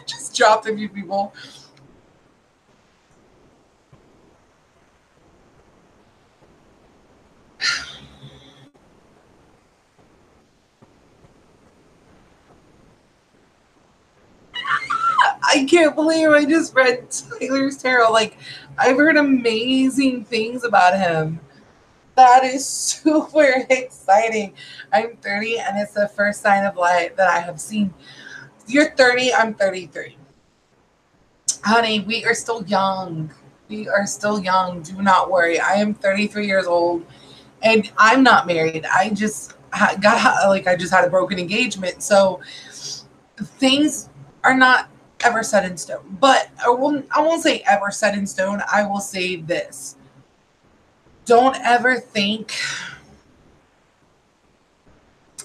Just dropped a few people. I can't believe I just read Tyler's tarot. Like, I've heard amazing things about him. That is super exciting. I'm 30 and it's the first sign of light that I have seen. You're 30, I'm 33. Honey, we are still young. We are still young. Do not worry. I am 33 years old and I'm not married. I just I just had a broken engagement. So things are not ever set in stone. But I won't say ever set in stone. I will say this. Don't ever think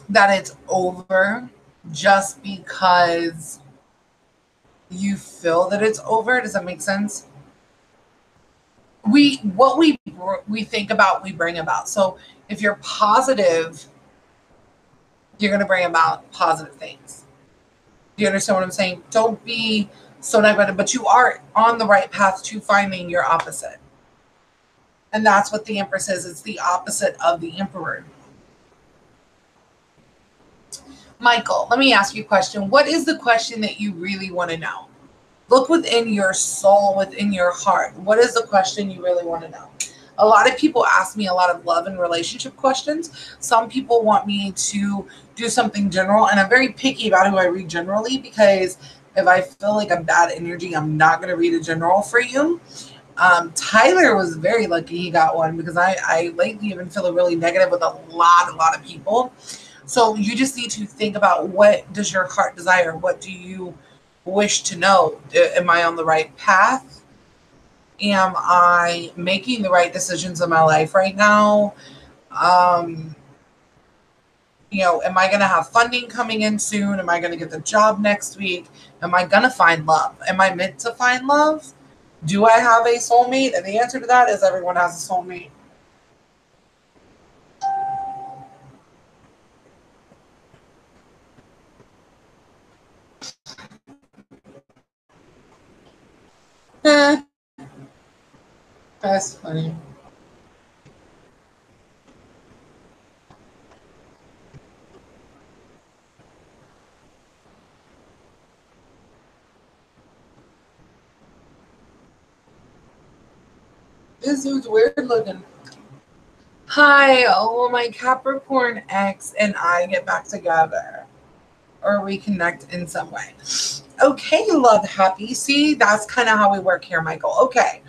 that it's over just because you feel that it's over. Does that make sense? What we think about, we bring about. So if you're positive, you're going to bring about positive things. Do you understand what I'm saying? Don't be so negative, but you are on the right path to finding your opposite. And that's what the Empress is. It's the opposite of the Emperor. Michael, let me ask you a question. What is the question that you really want to know? Look within your soul, within your heart. What is the question you really want to know? A lot of people ask me a lot of love and relationship questions. Some people want me to do something general, and I'm very picky about who I read generally because if I feel like a bad energy, I'm not going to read a general for you. Tyler was very lucky he got one because I lately have been feeling really negative with a lot of people. So you just need to think about, what does your heart desire? What do you wish to know? Am I on the right path? Am I making the right decisions in my life right now? Um, am I going to have funding coming in soon? Am I going to get the job next week? Am I going to find love? Am I meant to find love? Do I have a soulmate? And the answer to that is everyone has a soulmate. That's funny. This dude's weird looking. Hi, will my Capricorn ex and I get back together or reconnect in some way? Okay, love happy. See, that's kind of how we work here, Michael. Okay.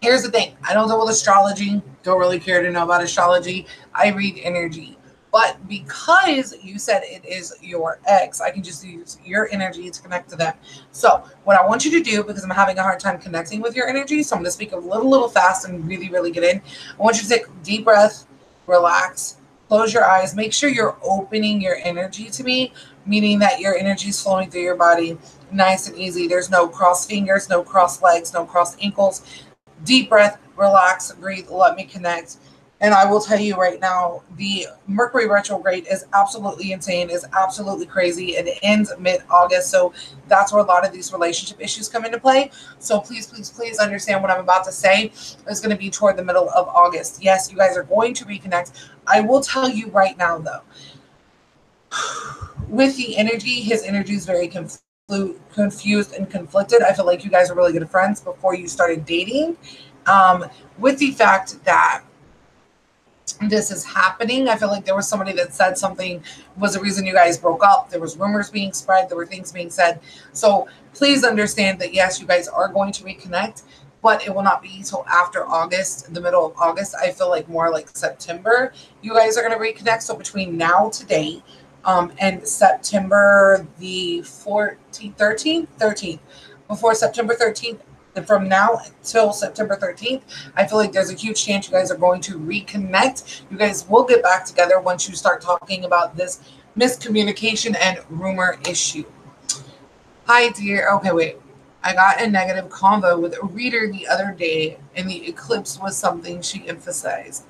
Here's the thing. I don't deal with astrology. Don't really care to know about astrology. I read energy. But because you said it is your ex, I can just use your energy to connect to them. So what I want you to do, because I'm having a hard time connecting with your energy, so I'm going to speak a little fast and really, really get in. I want you to take a deep breath, relax, close your eyes. Make sure you're opening your energy to me, meaning that your energy is flowing through your body nice and easy. There's no crossed fingers, no crossed legs, no crossed ankles. Deep breath, relax, breathe, let me connect. And I will tell you right now, the Mercury retrograde is absolutely insane, is absolutely crazy. It ends mid-August. So that's where a lot of these relationship issues come into play. So please understand what I'm about to say is going to be toward the middle of August. Yes, you guys are going to reconnect. I will tell you right now, though, with the energy, his energy is very confused and conflicted. I feel like you guys are really good friends before you started dating. With the fact that this is happening. I feel like there was somebody that said something was the reason you guys broke up. There was rumors being spread. There were things being said. So please understand that yes, you guys are going to reconnect, but it will not be until after August, the middle of August. I feel like more like September, you guys are going to reconnect. So between now today, and September the 14th, 13th, before September 13th, and from now till September 13th, I feel like there's a huge chance you guys are going to reconnect. You guys will get back together once you start talking about this miscommunication and rumor issue. Hi, dear. Okay, wait. I got a negative convo with a reader the other day, and the eclipse was something she emphasized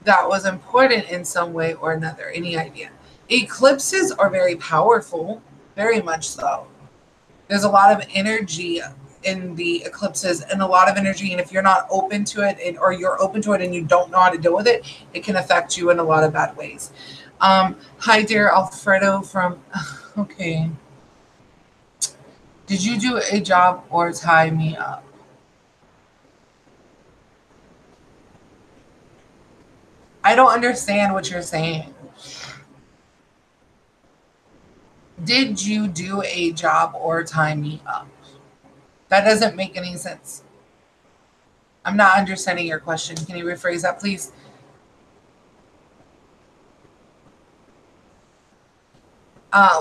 that was important in some way or another. Any idea? Eclipses are very powerful, very much so. There's a lot of energy in the eclipses and a lot of energy. And if you're not open to it or you're open to it and you don't know how to deal with it, it can affect you in a lot of bad ways. Hi, dear Alfredo from, okay. Did you do a job or tie me up? I don't understand what you're saying. Did you do a job or tie me up? That doesn't make any sense. I'm not understanding your question. Can you rephrase that, please?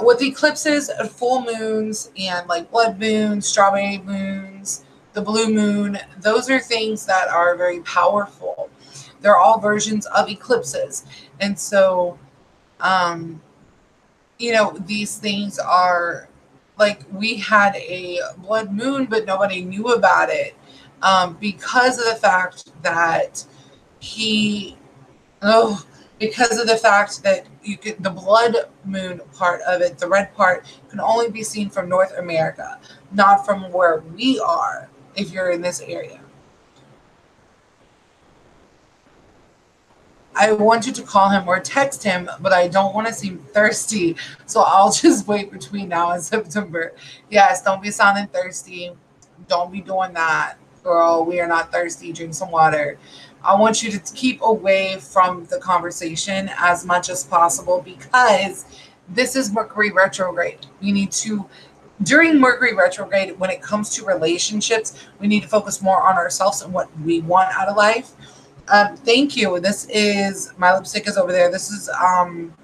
With eclipses, full moons, and like blood moons, strawberry moons, the blue moon, those are things that are very powerful. They're all versions of eclipses. And so, um, these things are like we had a blood moon, but nobody knew about it because of the fact that he, oh, because of the fact that the blood moon part of it, the red part, can only be seen from North America, not from where we are if you're in this area. I want you to call him or text him, but I don't want to seem thirsty. So I'll just wait between now and September. Yes, don't be sounding thirsty. Don't be doing that, girl. We are not thirsty. Drink some water. I want you to keep away from the conversation as much as possible because this is Mercury retrograde. We need to, during Mercury retrograde, when it comes to relationships, we need to focus more on ourselves and what we want out of life. Thank you. This is my lipstick is over there. This is from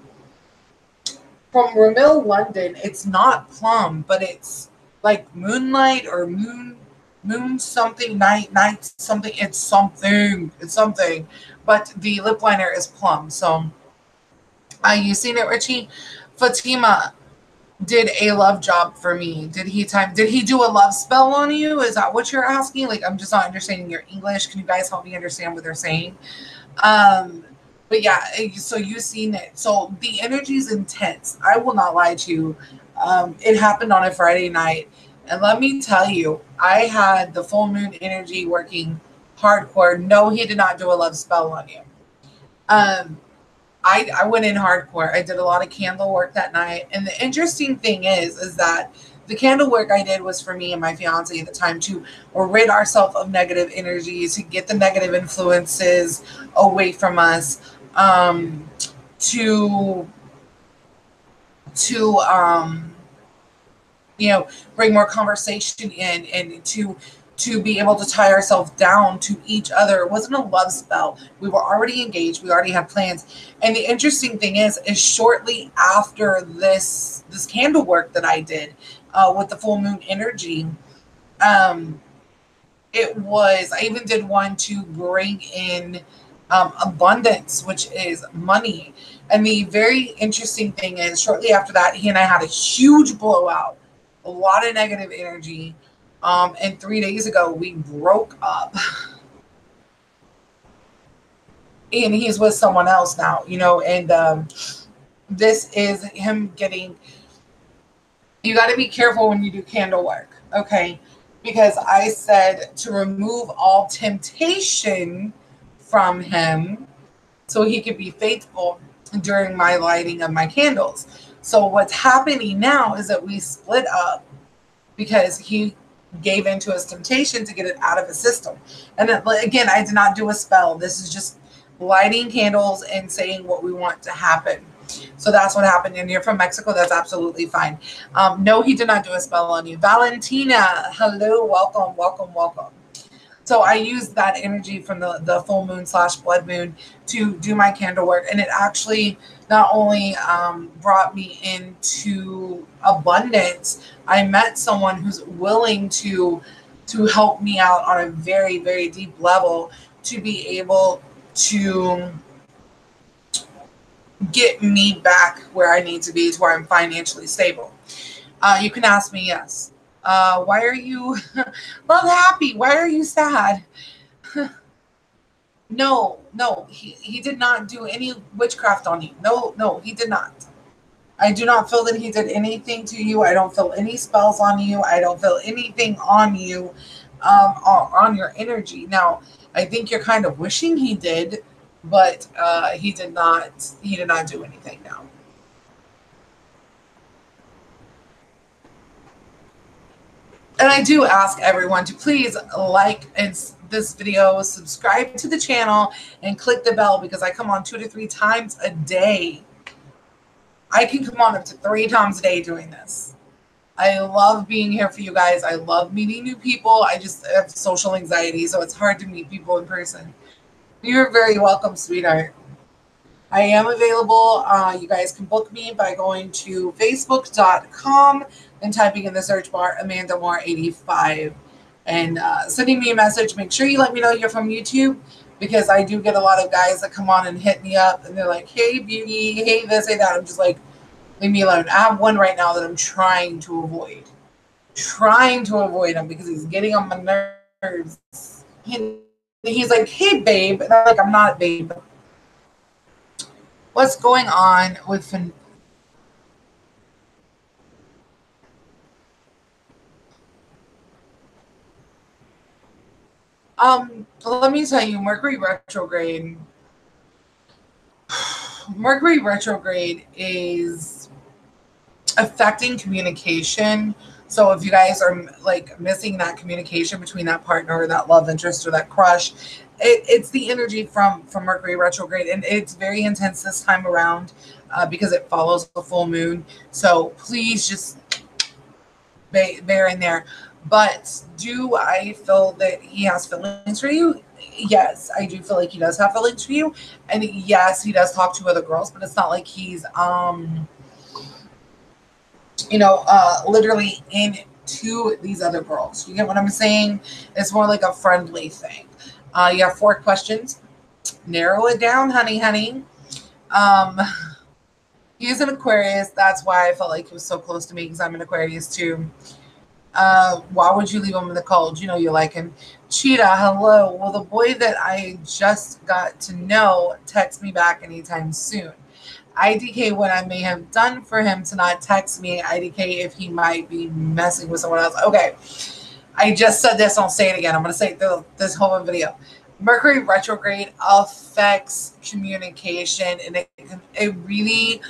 Ramil London. It's not plum, but it's like moonlight or moon something, night something. It's something. It's something. But the lip liner is plum. So you seen it, Richie? Fatima did a love job for me. Did he do a love spell on you? Is that what you're asking? Like I'm just not understanding your English. Can you guys help me understand what they're saying? Um but yeah, so you've seen it. So the energy is intense. I will not lie to you. It happened on a Friday night. And let me tell you, I had the full moon energy working hardcore. No, he did not do a love spell on you. Um, I went in hardcore. I did a lot of candle work that night. And the interesting thing is that the candle work I did was for me and my fiance at the time to rid ourselves of negative energies, to get the negative influences away from us, to to bring more conversation in and to be able to tie ourselves down to each other. It wasn't a love spell. We were already engaged. We already had plans. And the interesting thing is shortly after this candle work that I did with the full moon energy, um, I even did one to bring in abundance, which is money. And the very interesting thing is, shortly after that, he and I had a huge blowout, a lot of negative energy. And 3 days ago, we broke up. And he's with someone else now, and this is him getting. You got to be careful when you do candle work, okay? Because I said to remove all temptation from him so he could be faithful during my lighting of my candles. So what's happening now is that we split up because he gave into his temptation to get it out of his system. And again, I did not do a spell. This is just lighting candles and saying what we want to happen. So that's what happened. And you're from Mexico. That's absolutely fine. No, he did not do a spell on you. Valentina, hello, welcome, welcome, welcome. So I used that energy from the full moon / blood moon to do my candle work. And it actually not only brought me into abundance, I met someone who's willing to help me out on a very, very deep level to be able to get me back where I need to be, to where I'm financially stable. You can ask me, yes. Why are you love happy? Why are you sad? No, he did not do any witchcraft on you. No, he did not. I do not feel that he did anything to you. I don't feel any spells on you. I don't feel anything on you, on your energy. Now, I think you're kind of wishing he did, but he did not. He did not do anything. Now. And I do ask everyone to please like this video, subscribe to the channel, and click the bell because I come on 2 to 3 times a day. I can come on up to 3 times a day doing this. I love being here for you guys. I love meeting new people. I just have social anxiety, so it's hard to meet people in person. You're very welcome, sweetheart. I am available. You guys can book me by going to facebook.com and typing in the search bar Amanda Moore 85 and sending me a message. Make sure you let me know you're from YouTube because I do get a lot of guys that come on and hit me up and they're like, hey, beauty, hey, this, hey, that. I'm just like, leave me alone. I have one right now that I'm trying to avoid. Trying to avoid him because he's getting on my nerves. He's like, hey, babe. And I'm like, I'm not babe. What's going on with let me tell you, Mercury retrograde is affecting communication. So if you guys are like missing that communication between that partner or that love interest or that crush, it's the energy from Mercury retrograde, and it's very intense this time around because it follows the full moon. So please just bear in there. But do I feel that he has feelings for you? Yes, I do feel like he does have feelings for you, and yes, he does talk to other girls, but it's not like he's literally into these other girls. You get what I'm saying? It's more like a friendly thing. You have 4 questions. Narrow it down, honey. He's an Aquarius. That's why I felt like he was so close to me because I'm an Aquarius too. Why would you leave him in the cold? You know you like him. Cheetah, hello. Will the boy that I just got to know text me back anytime soon? IDK what I may have done for him to not text me. IDK if he might be messing with someone else. Okay. I just said this. I'll say it again. I'm going to say it this whole video. Mercury retrograde affects communication, and it really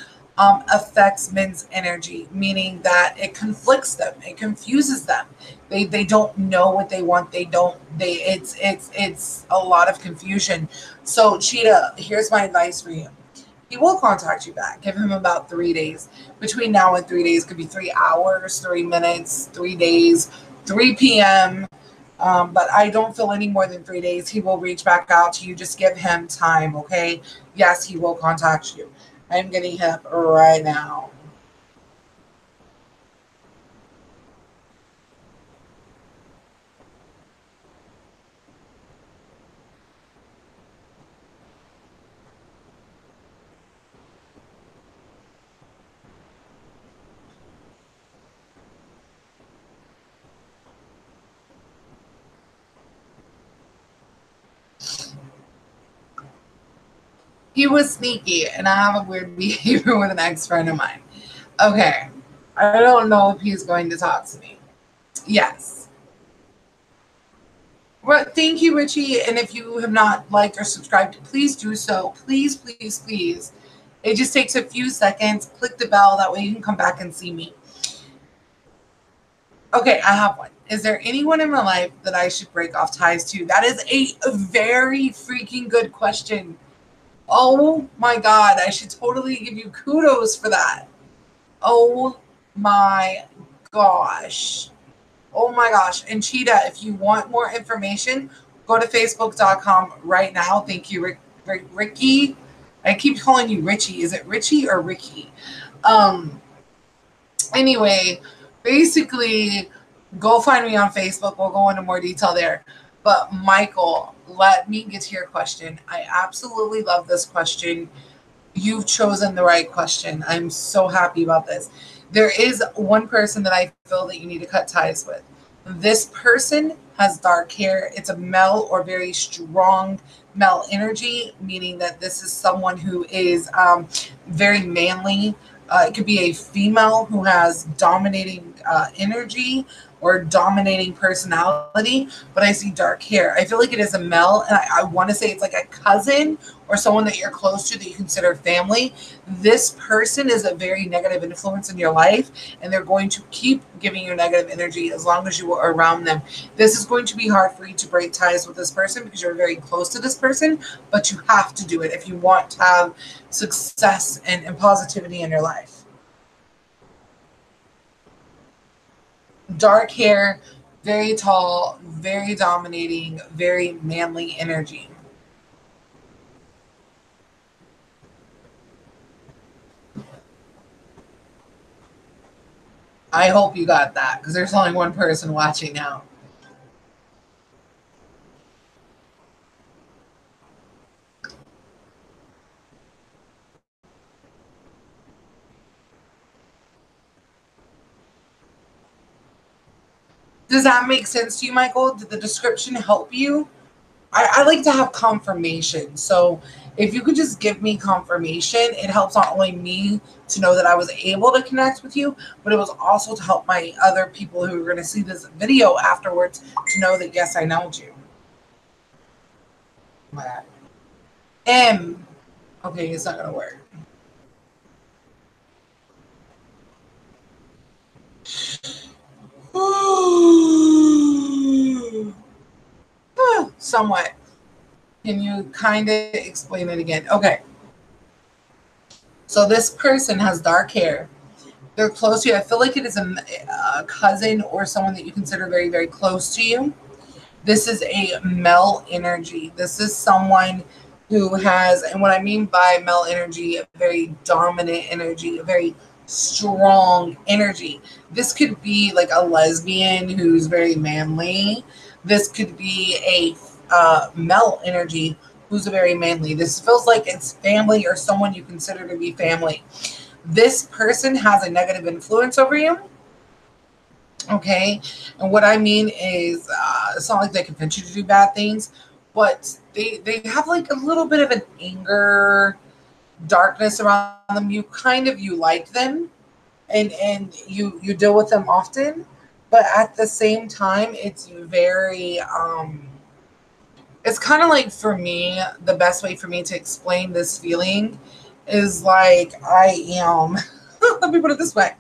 affects men's energy, meaning that it conflicts them, it confuses them. They don't know what they want. It's a lot of confusion. So Cheetah, here's my advice for you. He will contact you back. Give him about 3 days. Between now and 3 days could be 3 hours, 3 minutes, 3 days, 3 p.m. But I don't feel any more than 3 days. He will reach back out to you. Just give him time, okay? Yes, he will contact you. I'm getting hip right now. He was sneaky, and I have a weird behavior with an ex-friend of mine. Okay. I don't know if he's going to talk to me. Yes. Well, thank you, Richie. And if you have not liked or subscribed, please do so. Please, please, please. It just takes a few seconds. Click the bell. That way you can come back and see me. Okay, I have one. Is there anyone in my life that I should break off ties to? That is a very freaking good question. Oh my God. I should totally give you kudos for that. Oh my gosh. Oh my gosh. And Cheetah, if you want more information, go to facebook.com right now. Thank you, Ricky. I keep calling you Richie. Is it Richie or Ricky? Um, anyway, basically, go find me on Facebook. We'll go into more detail there. But Michael, let me get to your question. I absolutely love this question. You've chosen the right question. I'm so happy about this. There is one person that I feel that you need to cut ties with. This person has dark hair. It's a male or very strong male energy, meaning that this is someone who is very manly. It could be a female who has dominating energy or dominating personality, but I see dark hair. I feel like it is a male, and I want to say it's like a cousin or someone that you're close to that you consider family. This person is a very negative influence in your life, and they're going to keep giving you negative energy as long as you are around them. This is going to be hard for you to break ties with this person because you're very close to this person, but you have to do it if you want to have success and positivity in your life. Dark hair, very tall, very dominating, very manly energy. I hope you got that because there's only one person watching now. Does that make sense to you, Michael? Did the description help you? I like to have confirmation. So if you could just give me confirmation, it helps not only me to know that I was able to connect with you, but it was also to help my other people who are going to see this video afterwards to know that, yes, I know you. M. Okay, it's not going to work. Somewhat. Can you kind of explain it again? Okay. So this person has dark hair. They're close to you. I feel like it is a cousin or someone that you consider very, very close to you. This is a male energy. This is someone who has, and what I mean by male energy, a very dominant energy, a very strong energy. This could be like a lesbian who's very manly. This could be a male energy who's very manly. This feels like it's family or someone you consider to be family. This person has a negative influence over you. Okay. And what I mean is, it's not like they convince you to do bad things, but they have like a little bit of an anger, darkness around them. You like them, and you deal with them often, but at the same time, it's very it's kind of like, for me, the best way for me to explain this feeling is like I am. Let me put it this way.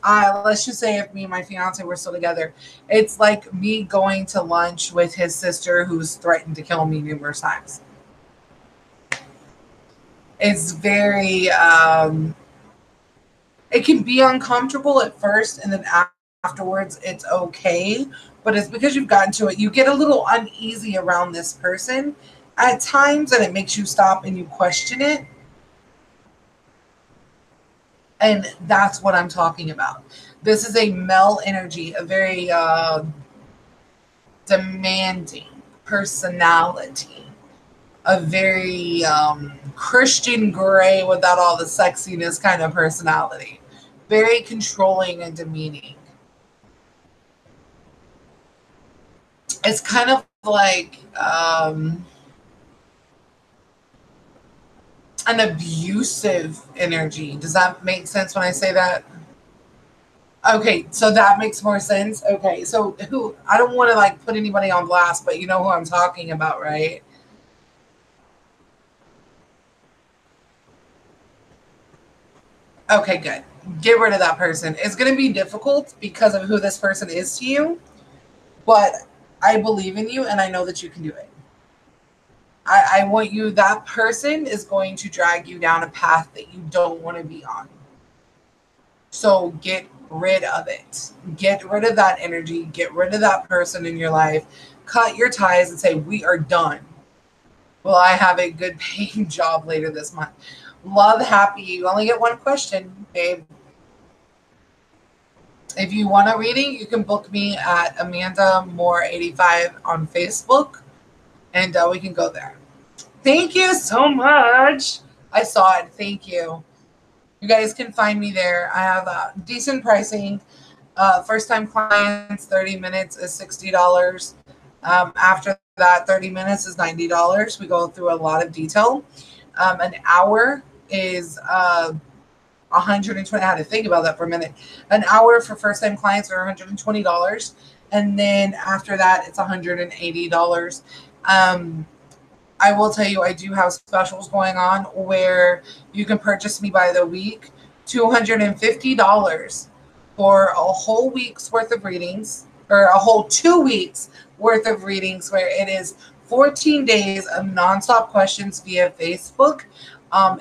Let's just say if me and my fiance were still together, it's like me going to lunch with his sister who's threatened to kill me numerous times. It's very, it can be uncomfortable at first, and then afterwards it's okay. But it's because you've gotten to it. You get a little uneasy around this person at times, and it makes you stop and you question it. And that's what I'm talking about. This is a male energy, a very demanding personality, a very Christian Grey without all the sexiness kind of personality, very controlling and demeaning. It's kind of like an abusive energy. Does that make sense when I say that? Okay, so that makes more sense. Okay, so who, I don't want to like put anybody on blast, but you know who I'm talking about, right? Okay, good. Get rid of that person. It's going to be difficult because of who this person is to you, but I believe in you and I know that you can do it. I want you, that person is going to drag you down a path that you don't want to be on. So get rid of it. Get rid of that energy. Get rid of that person in your life. Cut your ties and say, we are done. Will I have a good paying job later this month? Love, happy. You only get one question, babe. If you want a reading, you can book me at Amanda Moore 85 on Facebook, and we can go there. Thank you so much. I saw it. Thank you. You guys can find me there. I have decent pricing. First time clients, 30 minutes is $60. After that, 30 minutes is $90. We go through a lot of detail. An hour is 120. I had to think about that for a minute. An hour for first time clients are $120. And then after that, it's $180. I will tell you, I do have specials going on where you can purchase me by the week, $250 for a whole week's worth of readings, or a whole 2 weeks worth of readings, where it is 14 days of nonstop questions via Facebook.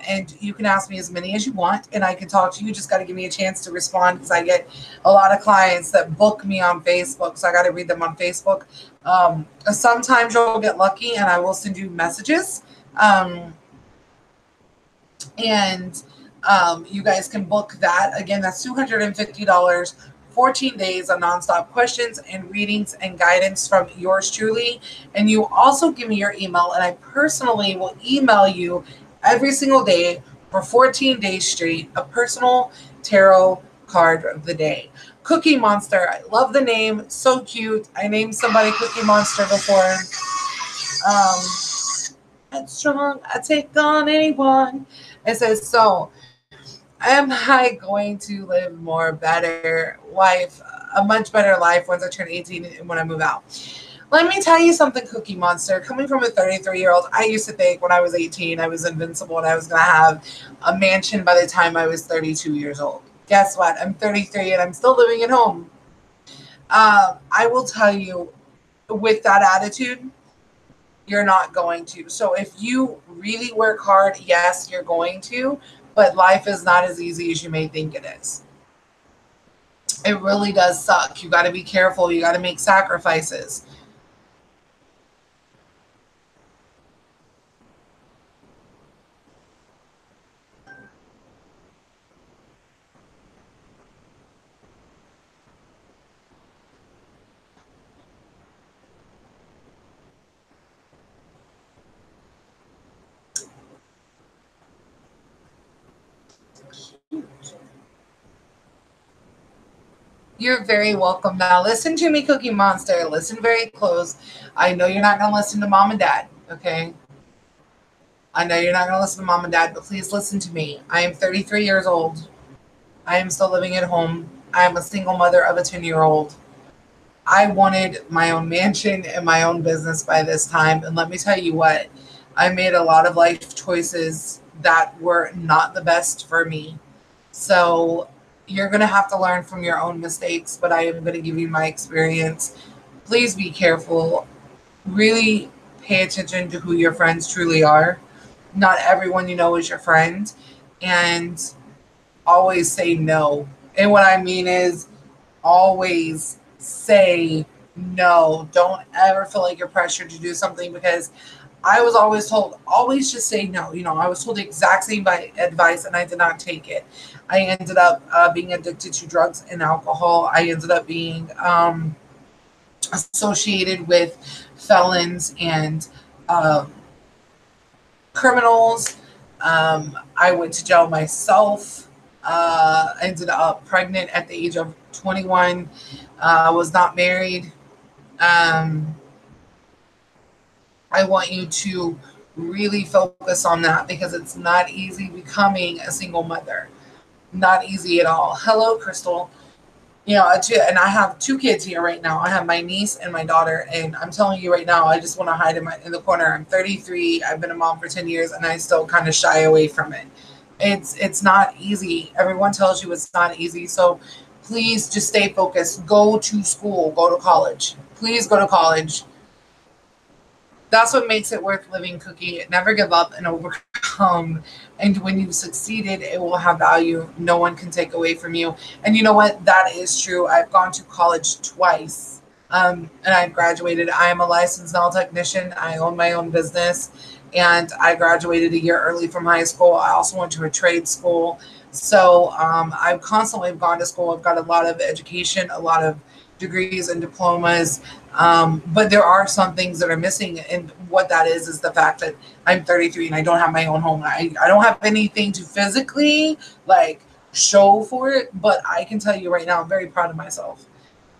And you can ask me as many as you want, and I can talk to you. Just got to give me a chance to respond, because I get a lot of clients that book me on Facebook, so I got to read them on Facebook. Sometimes you'll get lucky, and I will send you messages. And you guys can book that. Again, that's $250. 14 days of nonstop questions and readings and guidance from yours truly. And you also give me your email, and I personally will email you every single day for 14 days straight a personal tarot card of the day. Cookie Monster. I love the name. So cute. I named somebody Cookie Monster before. Headstrong, I take on anyone. It says, so am I going to live more better life, a much better life once I turn 18 and when I move out? Let me tell you something, Cookie Monster. Coming from a 33-year-old, I used to think when I was 18, I was invincible and I was going to have a mansion by the time I was 32 years old. Guess what? I'm 33 and I'm still living at home. I will tell you, with that attitude, you're not going to. So if you really work hard, yes, you're going to, but life is not as easy as you may think it is. It really does suck. You got to be careful. You got to make sacrifices. You're very welcome. Now listen to me, Cookie Monster. Listen very close. I know you're not going to listen to mom and dad, okay? I know you're not going to listen to mom and dad, but please listen to me. I am 33 years old. I am still living at home. I am a single mother of a 10-year-old. I wanted my own mansion and my own business by this time. And let me tell you what, I made a lot of life choices that were not the best for me. So you're going to have to learn from your own mistakes, but I am going to give you my experience. Please be careful. Really pay attention to who your friends truly are. Not everyone you know is your friend. And always say no. And what I mean is always say no. Don't ever feel like you're pressured to do something, because I was always told, always just say no. You know, I was told the exact same advice and I did not take it. I ended up being addicted to drugs and alcohol. I ended up being associated with felons and criminals. I went to jail myself. Ended up pregnant at the age of 21. Was not married. I want you to really focus on that, because it's not easy becoming a single mother. Not easy at all. Hello, Crystal. You know, and I have 2 kids here right now. I have my niece and my daughter, and I'm telling you right now, I just want to hide in the corner. I'm 33. I've been a mom for 10 years, and I still kind of shy away from it. It's not easy. Everyone tells you it's not easy. So please just stay focused. Go to school. Go to college. Please go to college. That's what makes it worth living, Cookie. Never give up and overcome. And when you've succeeded, it will have value. No one can take away from you. And you know what? That is true. I've gone to college twice. And I graduated. I am a licensed nail technician. I own my own business. And I graduated a year early from high school. I also went to a trade school. So I've constantly gone to school. I've got a lot of education, a lot of degrees and diplomas. But there are some things that are missing. And what that is the fact that I'm 33 and I don't have my own home. I don't have anything to physically like show for it. But I can tell you right now, I'm very proud of myself.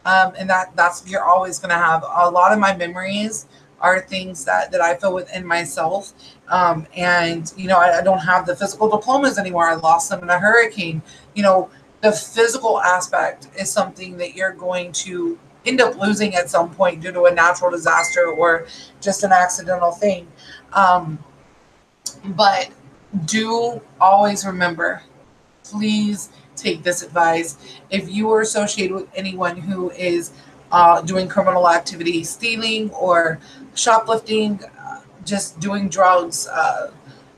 And that's you're always going to have a lot of my memories are things that I feel within myself. And you know, I don't have the physical diplomas anymore. I lost them in a hurricane. You know, the physical aspect is something that you're going to end up losing at some point due to a natural disaster or just an accidental thing. Um, but do always remember, please take this advice. If you are associated with anyone who is doing criminal activity, stealing or shoplifting, just doing drugs,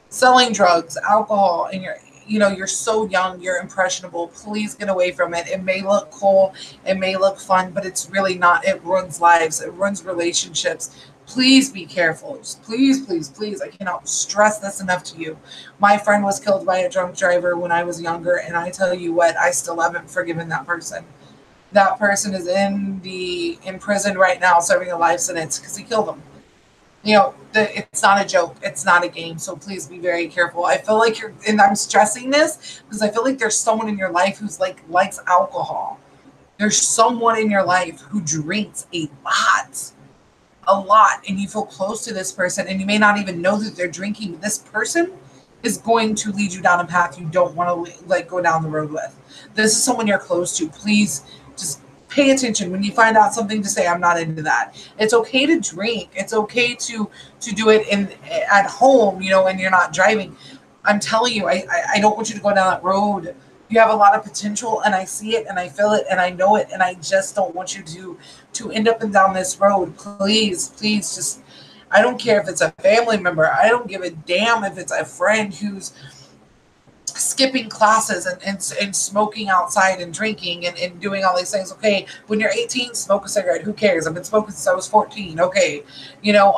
selling drugs, alcohol, and you're so young, you're impressionable. Please get away from it. It may look cool, it may look fun, but it's really not. It ruins lives, it ruins relationships. Please be careful. Just please, please, please. I cannot stress this enough to you. My friend was killed by a drunk driver when I was younger, and I tell you what, I still haven't forgiven that person. That person is in prison right now serving a life sentence because he killed him. You know, it's not a joke. It's not a game. So please be very careful. I feel like and I'm stressing this because I feel like there's someone in your life who's like likes alcohol. There's someone in your life who drinks a lot, and you feel close to this person, and you may not even know that they're drinking. But this person is going to lead you down a path you don't want to like go down the road with. This is someone you're close to. Please just pay attention when you find out something to say I'm not into that. It's okay to drink. It's okay to do it in at home, you know, when you're not driving. I'm telling you, I don't want you to go down that road. You have a lot of potential, and I see it, and I feel it, and I know it, and I just don't want you to end up and down this road. Please, please, just I don't care if it's a family member. I don't give a damn if it's a friend who's skipping classes and smoking outside and drinking and doing all these things. Okay, when you're 18, smoke a cigarette. Who cares? I've been smoking since I was 14. Okay, you know,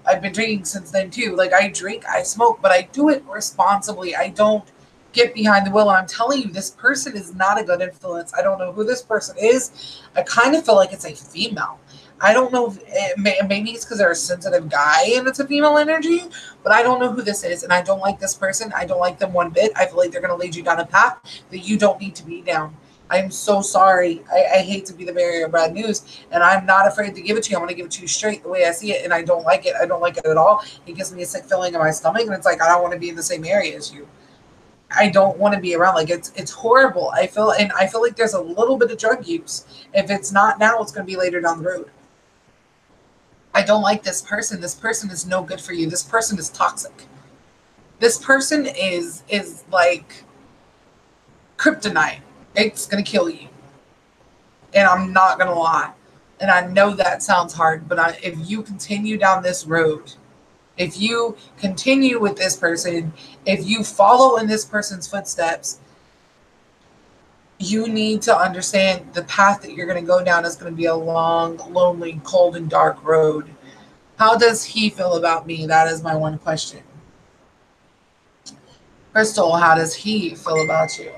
I've been drinking since then too. Like I drink, I smoke, but I do it responsibly. I don't get behind the wheel. And I'm telling you, this person is not a good influence. I don't know who this person is. I kind of feel like it's a female. I don't know if maybe it's because they're a sensitive guy and it's a female energy, but I don't know who this is. And I don't like this person. I don't like them one bit. I feel like they're going to lead you down a path that you don't need to be down. I'm so sorry. I hate to be the bearer of bad news, and I'm not afraid to give it to you. I'm going to give it to you straight the way I see it, and I don't like it. I don't like it at all. It gives me a sick feeling in my stomach, and it's like I don't want to be in the same area as you. I don't want to be around. Like it's horrible. I feel like there's a little bit of drug use. If it's not now, it's going to be later down the road. I don't like this person. This person is no good for you. This person is toxic. This person is like kryptonite. It's going to kill you. And I'm not going to lie. And I know that sounds hard, but if you continue down this road, if you continue with this person, if you follow in this person's footsteps, you need to understand the path that you're going to go down is going to be a long, lonely, cold, and dark road. How does he feel about me? That is my one question. Crystal, how does he feel about you?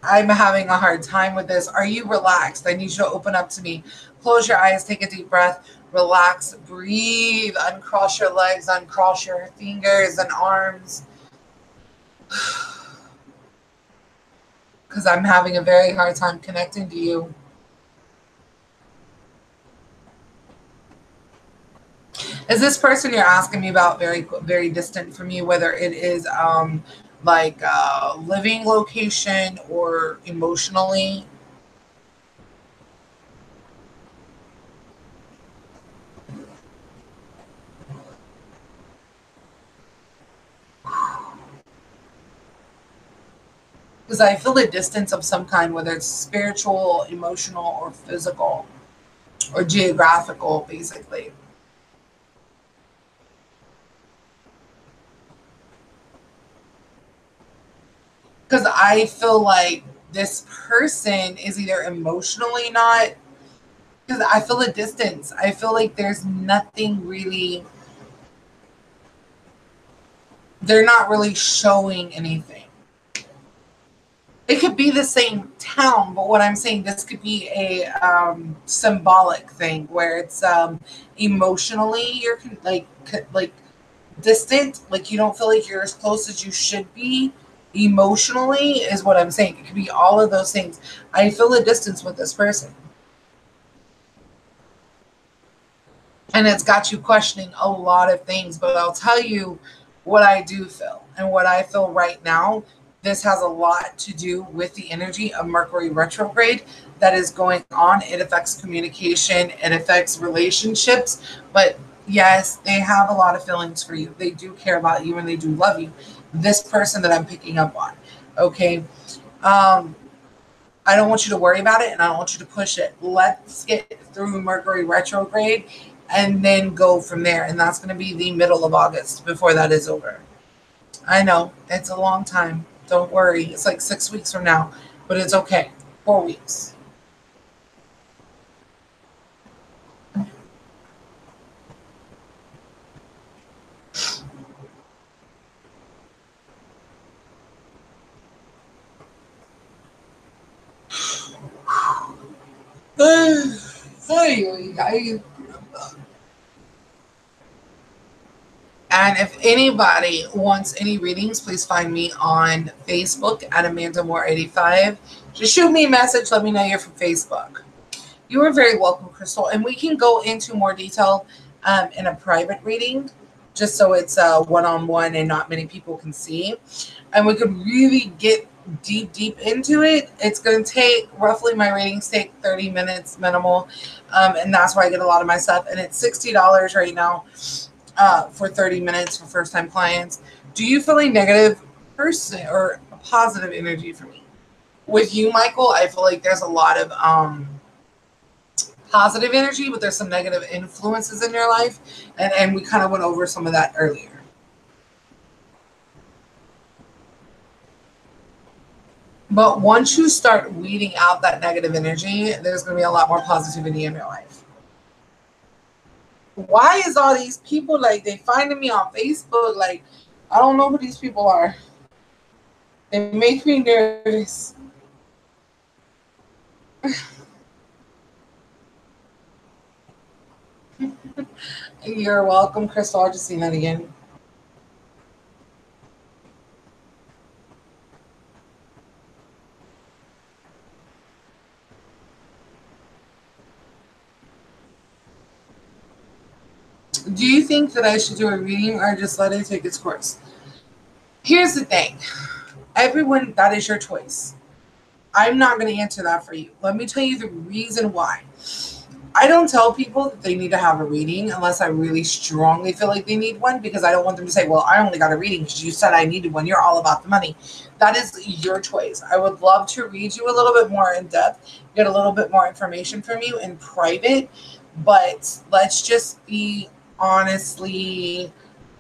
I'm having a hard time with this. Are you relaxed? I need you to open up to me. Close your eyes, take a deep breath, relax, breathe, uncross your legs, uncross your fingers and arms. Because I'm having a very hard time connecting to you. Is this person you're asking me about very, very distant from you, whether it is like living location or emotionally? Because I feel a distance of some kind, whether it's spiritual, emotional, or physical. or geographical, basically. Because I feel like this person is either emotionally not, because I feel a distance. I feel like there's nothing really, they're not really showing anything. It could be the same town, but what I'm saying, this could be a symbolic thing where it's emotionally you're like distant, like you don't feel like you're as close as you should be emotionally, is what I'm saying. It could be all of those things. I feel a distance with this person, and it's got you questioning a lot of things. But I'll tell you what I do feel, and what I feel right now. This has a lot to do with the energy of Mercury retrograde that is going on. It affects communication, it affects relationships, but yes, they have a lot of feelings for you. They do care about you and they do love you. This person that I'm picking up on, okay? Um, I don't want you to worry about it and I don't want you to push it. Let's get through Mercury retrograde and then go from there. And that's going to be the middle of August before that is over. I know it's a long time. Don't worry. It's like 6 weeks from now, but it's okay. 4 weeks. I And if anybody wants any readings, please find me on Facebook at Amanda Moore 85. Just shoot me a message. Let me know you're from Facebook. You are very welcome, Crystal. And we can go into more detail in a private reading, just so it's one-on-one and not many people can see. And we could really get deep into it. It's going to take, roughly my readings take 30 minutes minimal. And that's where I get a lot of my stuff. And it's $60 right now for 30 minutes for first-time clients. Do you feel a negative person or a positive energy for me? With you, Michael, I feel like there's a lot of positive energy, but there's some negative influences in your life. And we kind of went over some of that earlier. But once you start weeding out that negative energy, there's going to be a lot more positivity in your life. Why is all these people like they finding me on Facebook? Like, I don't know who these people are. They make me nervous. You're welcome, Crystal. I just seen that again. Do you think that I should do a reading or just let it take its course? Here's the thing. Everyone, that is your choice. I'm not going to answer that for you. Let me tell you the reason why. I don't tell people that they need to have a reading unless I really strongly feel like they need one, because I don't want them to say, well, I only got a reading because you said I needed one. You're all about the money. That is your choice. I would love to read you a little bit more in depth, get a little bit more information from you in private, but let's just be honestly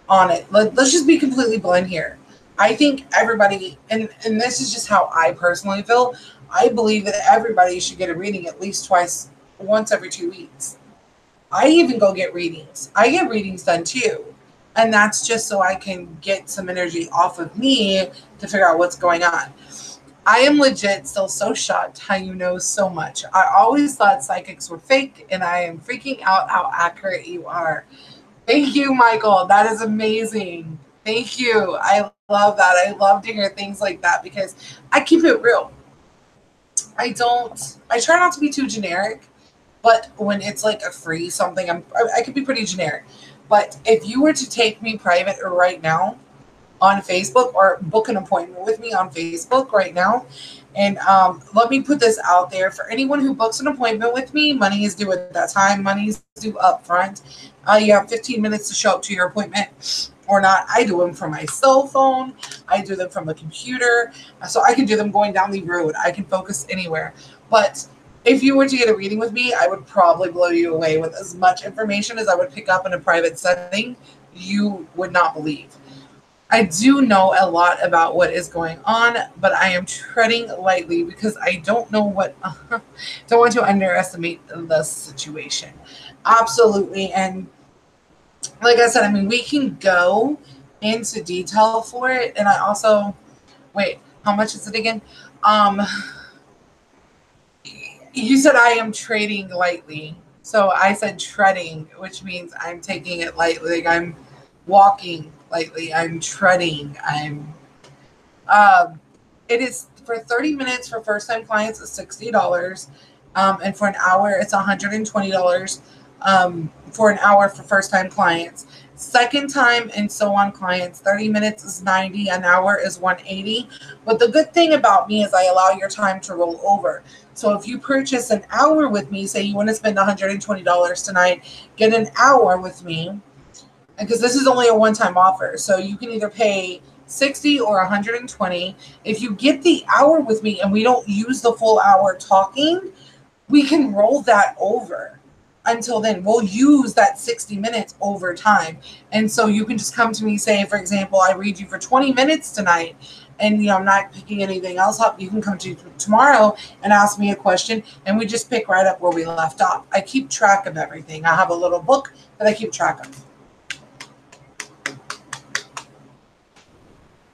on it. Let's just be completely blunt here. I think everybody, and this is just how I personally feel, I believe that everybody should get a reading at least twice, once every 2 weeks. I even go get readings. I get readings done too. And that's just so I can get some energy off of me to figure out what's going on. I am legit still so shocked how you know so much. I always thought psychics were fake, and I am freaking out how accurate you are. Thank you, Michael. That is amazing. Thank you. I love that. I love to hear things like that because I keep it real. I try not to be too generic, but when it's like a free something, I could be pretty generic. But if you were to take me private right now on Facebook or book an appointment with me on Facebook right now, and let me put this out there for anyone who books an appointment with me, money is due at that time, money is due up front. You have 15 minutes to show up to your appointment or not. I do them from my cell phone. I do them from the computer. So I can do them going down the road. I can focus anywhere. But If you were to get a reading with me, I would probably blow you away with as much information as I would pick up in a private setting. You would not believe. I do know a lot about what is going on, but I am treading lightly because I don't know what, don't want to underestimate the situation. Absolutely. And like I said, I mean, we can go into detail for it. And I also, wait, how much is it again? Um, you said I am trading lightly. So I said treading, which means I'm taking it lightly. Like I'm walking lightly. I'm treading. Um, it is for 30 minutes for first time clients, it's $60. And for an hour, it's $120 for an hour for first time clients. Second time and so on clients, 30 minutes is 90, an hour is 180. But the good thing about me is I allow your time to roll over. So if you purchase an hour with me, say you want to spend $120 tonight, get an hour with me, because this is only a one-time offer. So you can either pay 60 or 120. If you get the hour with me and we don't use the full hour talking, we can roll that over. Until then, we'll use that 60 minutes over time. And so you can just come to me, say, for example, I read you for 20 minutes tonight, and I'm not picking anything else up. You can come to tomorrow and ask me a question, and we just pick right up where we left off. I keep track of everything. I have a little book that I keep track of.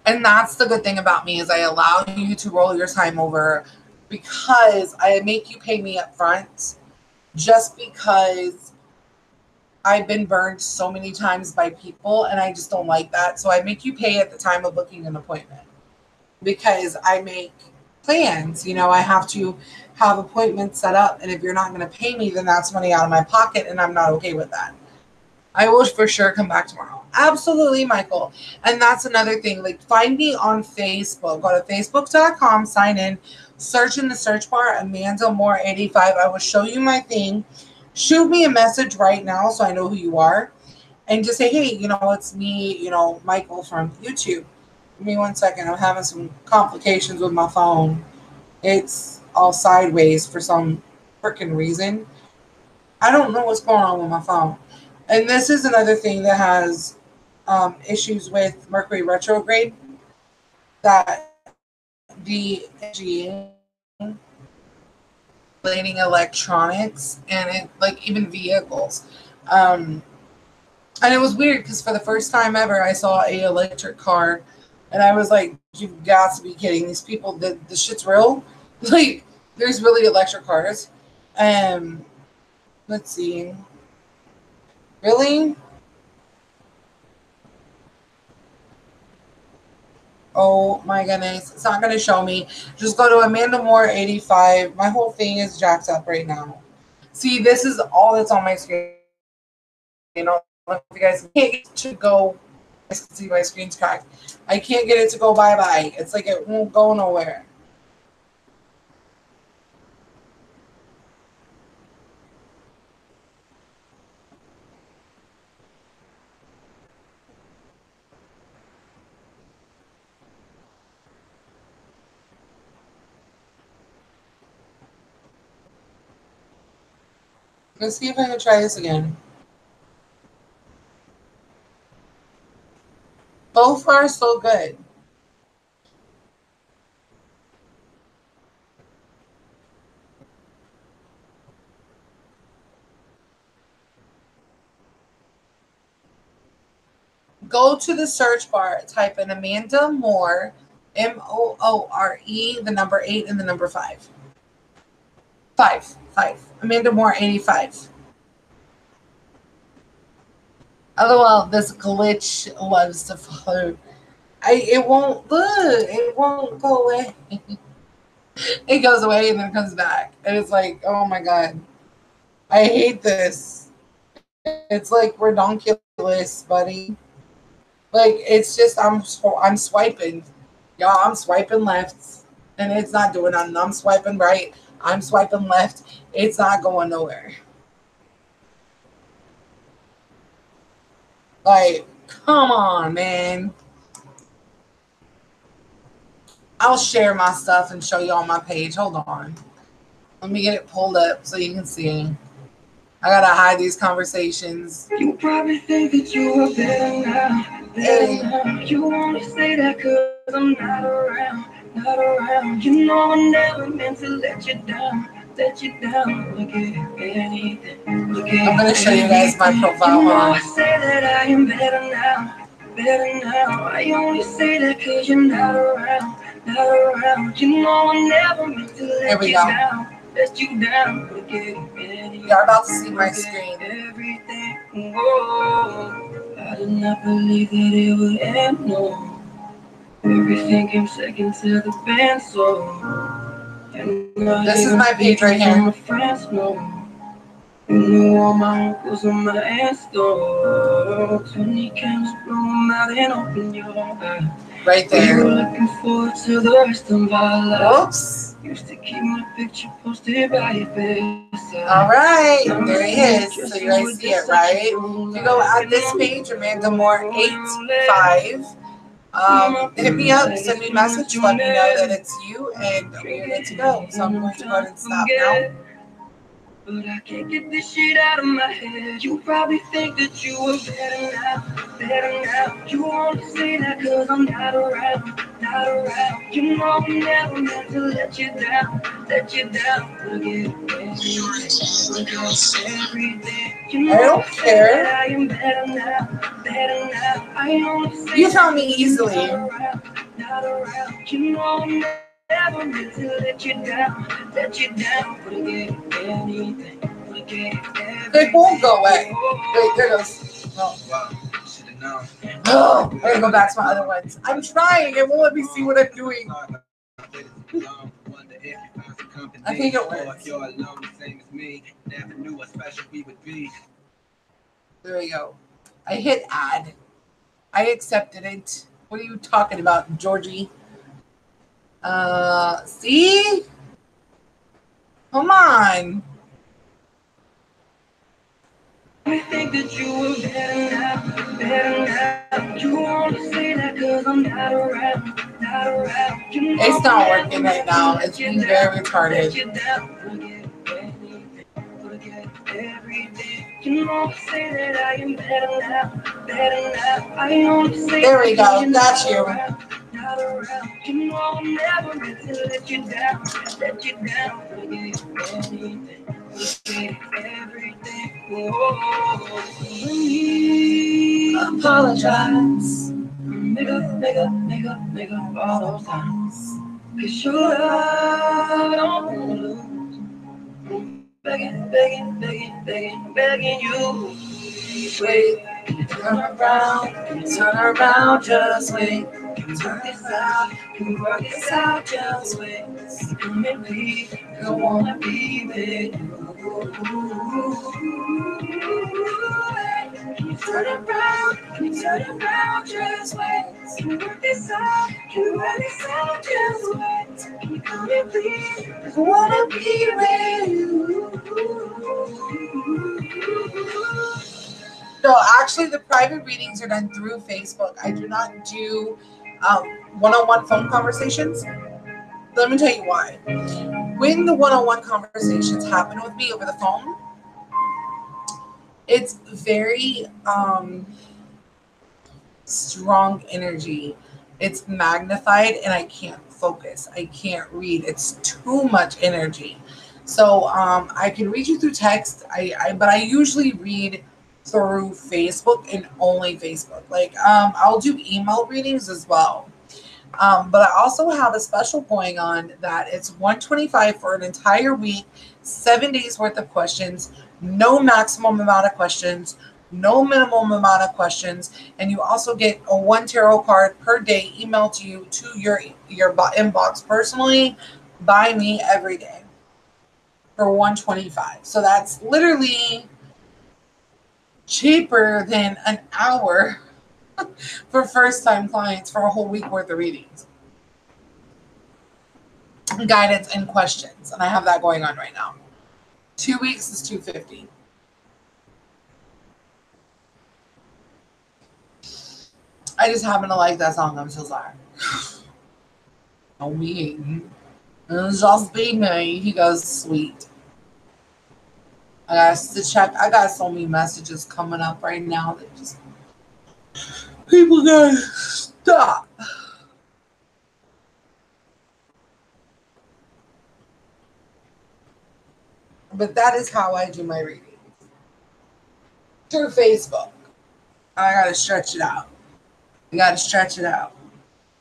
And that's the good thing about me is I allow you to roll your time over because I make you pay me up front just because I've been burned so many times by people and I just don't like that. So I make you pay at the time of booking an appointment because I make plans. I have to have appointments set up. And if you're not going to pay me, then that's money out of my pocket. And I'm not okay with that. I will for sure come back tomorrow. Absolutely, Michael. And that's another thing. Like, find me on Facebook. Go to facebook.com, sign in, search in the search bar, Amanda Moore 85. I will show you my thing. Shoot me a message right now so I know who you are. And just say, hey, it's me, Michael from YouTube. Give me 1 second. I'm having some complications with my phone. It's all sideways for some freaking reason. I don't know what's going on with my phone. And this is another thing that has issues with Mercury retrograde, that the energy relating electronics and it, like even vehicles. And it was weird because for the first time ever, I saw a electric car, and I was like, "You've got to be kidding! These people, the shit's real. Like, there's really electric cars." Um, let's see. Really? Oh my goodness. It's not going to show me. Just go to Amanda Moore 85. My whole thing is jacked up right now. See, this is all that's on my screen. I don't know if you guys can't get it to go. I can see my screen's cracked. I can't get it to go bye-bye. It's like it won't go nowhere. Let's see if I can try this again. Both are so good. Go to the search bar, type in Amanda Moore, Moore, the number 8 and the number 5. 5. Amanda Moore 85. LOL, this glitch loves to follow. It won't look. It won't go away. It goes away and then comes back, and it's like, oh my god, I hate this. It's like redonkulous, buddy. Like it's just I'm swiping, y'all. I'm swiping left, and it's not doing nothing. I'm swiping right. I'm swiping left. It's not going nowhere. Like, come on, man. I'll share my stuff and show you on my page. Hold on. Let me get it pulled up so you can see. I gotta hide these conversations. You probably think that you are better now. Better now. You only say that cause I'm not around. Not around. You know I never meant to let you down. Let you down. Look at anything. Look at I'm gonna show you guys my profile. You know I say that I am better now. Better now. I only say that cause you're not around. Not around. You know I never meant to let you down. Let you down. Look at anything. You're about to see my screen. Everything. Whoa. I did not believe that it would end. No. Everything came second to the band, so this is my page right here. My friends know. You knew all my uncles and my aunts though. 20 candles, blow them out and open your eyes. Right there. We were looking forward to the rest of our lives. Whoops. Used to keep my picture posted by your bedside. All right, there he is. So you guys see it, right? If you go at this page, Amanda Moore 85. Hit me up, send me a message, let me know that it's you, and we're good to go. So I'm going to go ahead and stop now. But I can't get this shit out of my head. You probably think that you are better now, better now. You only say that cause I'm not around, not around. You know I'm never meant to let you down, let you down. Look at everything. You know I don't care. I am better now, better now. I only say you found me easily. Not around. You know I'm never meant to let you down, let you down. Forget anything, forget everything. They won't go away. Wait, there it goes. Oh. Oh, I gotta go back to my other ones. I'm trying. It won't let me see what I'm doing. I think it works. There we go. I hit add. I accepted it. What are you talking about, Georgie? See? Come on. I think that you were better now, better now. You only say that cause I'm not around, not around. It's not working right now. It's being very retarded. There we go. Got you. You know I'm never meant to let you down, let you down. Everything. Apologize. Make up all those times. Cause your love don't wanna lose. Begging you. Wait, turn around, just wait. Can we work this out? Can we work this out? Just wait. Come and please, I wanna be with you. Can you turn around, just wait. Can we work this out? Can we work this out? Just wait. Can you come and please, I wanna be with you. No, actually, the private readings are done through Facebook. I do not do one-on-one phone conversations. Let me tell you why. When the one-on-one conversations happen with me over the phone, it's very strong energy. It's magnified, and I can't focus. I can't read. It's too much energy. So I can read you through text. But I usually read through Facebook and only Facebook. Like I'll do email readings as well. But I also have a special going on that it's $125 for an entire week, 7 days worth of questions, no maximum amount of questions, no minimum amount of questions, and you also get a one tarot card per day emailed to you to your inbox personally by me every day for $125. So that's literally cheaper than an hour for first-time clients for a whole week worth of readings, guidance, and questions. And I have that going on right now. 2 weeks is $250. I just happen to like that song. I'm so sorry. No me hating. Just be me. He goes, sweet. I got to check. I got so many messages coming up right now that just people gotta stop. But that is how I do my readings through Facebook. I gotta stretch it out. I gotta stretch it out.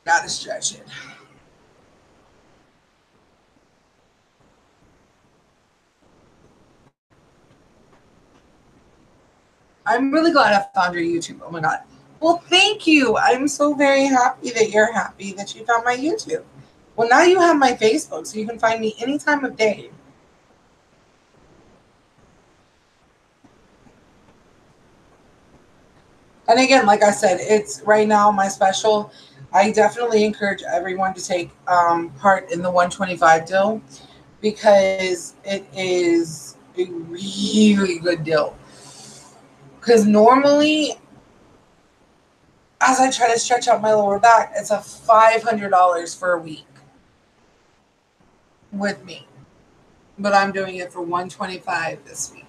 Gotta stretch it. I'm really glad I found your YouTube. Oh my God. Well, thank you. I'm so very happy that you're happy that you found my YouTube. Well, now you have my Facebook, so you can find me any time of day. And again, like I said, it's right now my special. I definitely encourage everyone to take part in the 125 deal because it is a really good deal. Because normally, as I try to stretch out my lower back, it's a $500 for a week with me. But I'm doing it for 125 this week.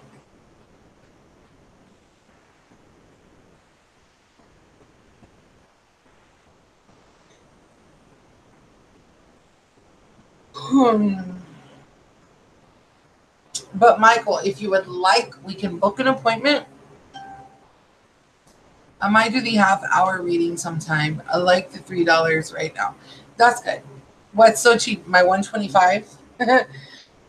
But Michael, if you would like, we can book an appointment. I might do the half hour reading sometime. I like the $3 right now. That's good. What's so cheap? My 125.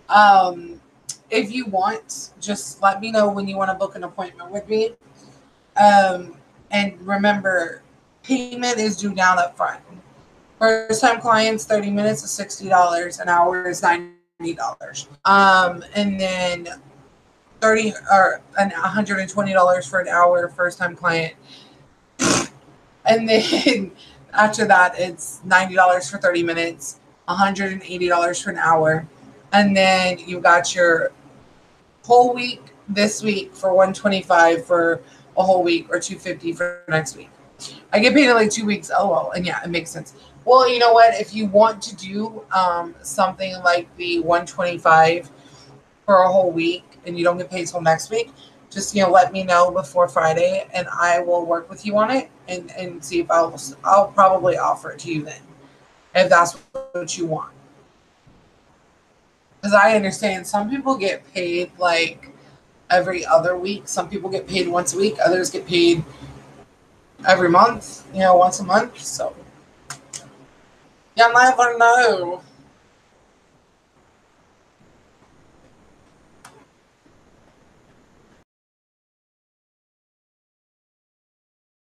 um, if you want, just let me know when you want to book an appointment with me. Um, and remember, payment is due down up front. First time clients, 30 minutes is $60. An hour is $90. And then 30 or $120 for an hour first time client. And then after that, it's $90 for 30 minutes, $180 for an hour. And then you got your whole week this week for 125 for a whole week or 250 for next week. I get paid in like 2 weeks. Oh, well, and yeah, it makes sense. Well, you know what? If you want to do something like the 125 for a whole week and you don't get paid till next week, just let me know before Friday and I will work with you on it and see if I'll probably offer it to you then if that's what you want. Because I understand some people get paid like every other week. Some people get paid once a week. Others get paid every month, once a month. So you never know.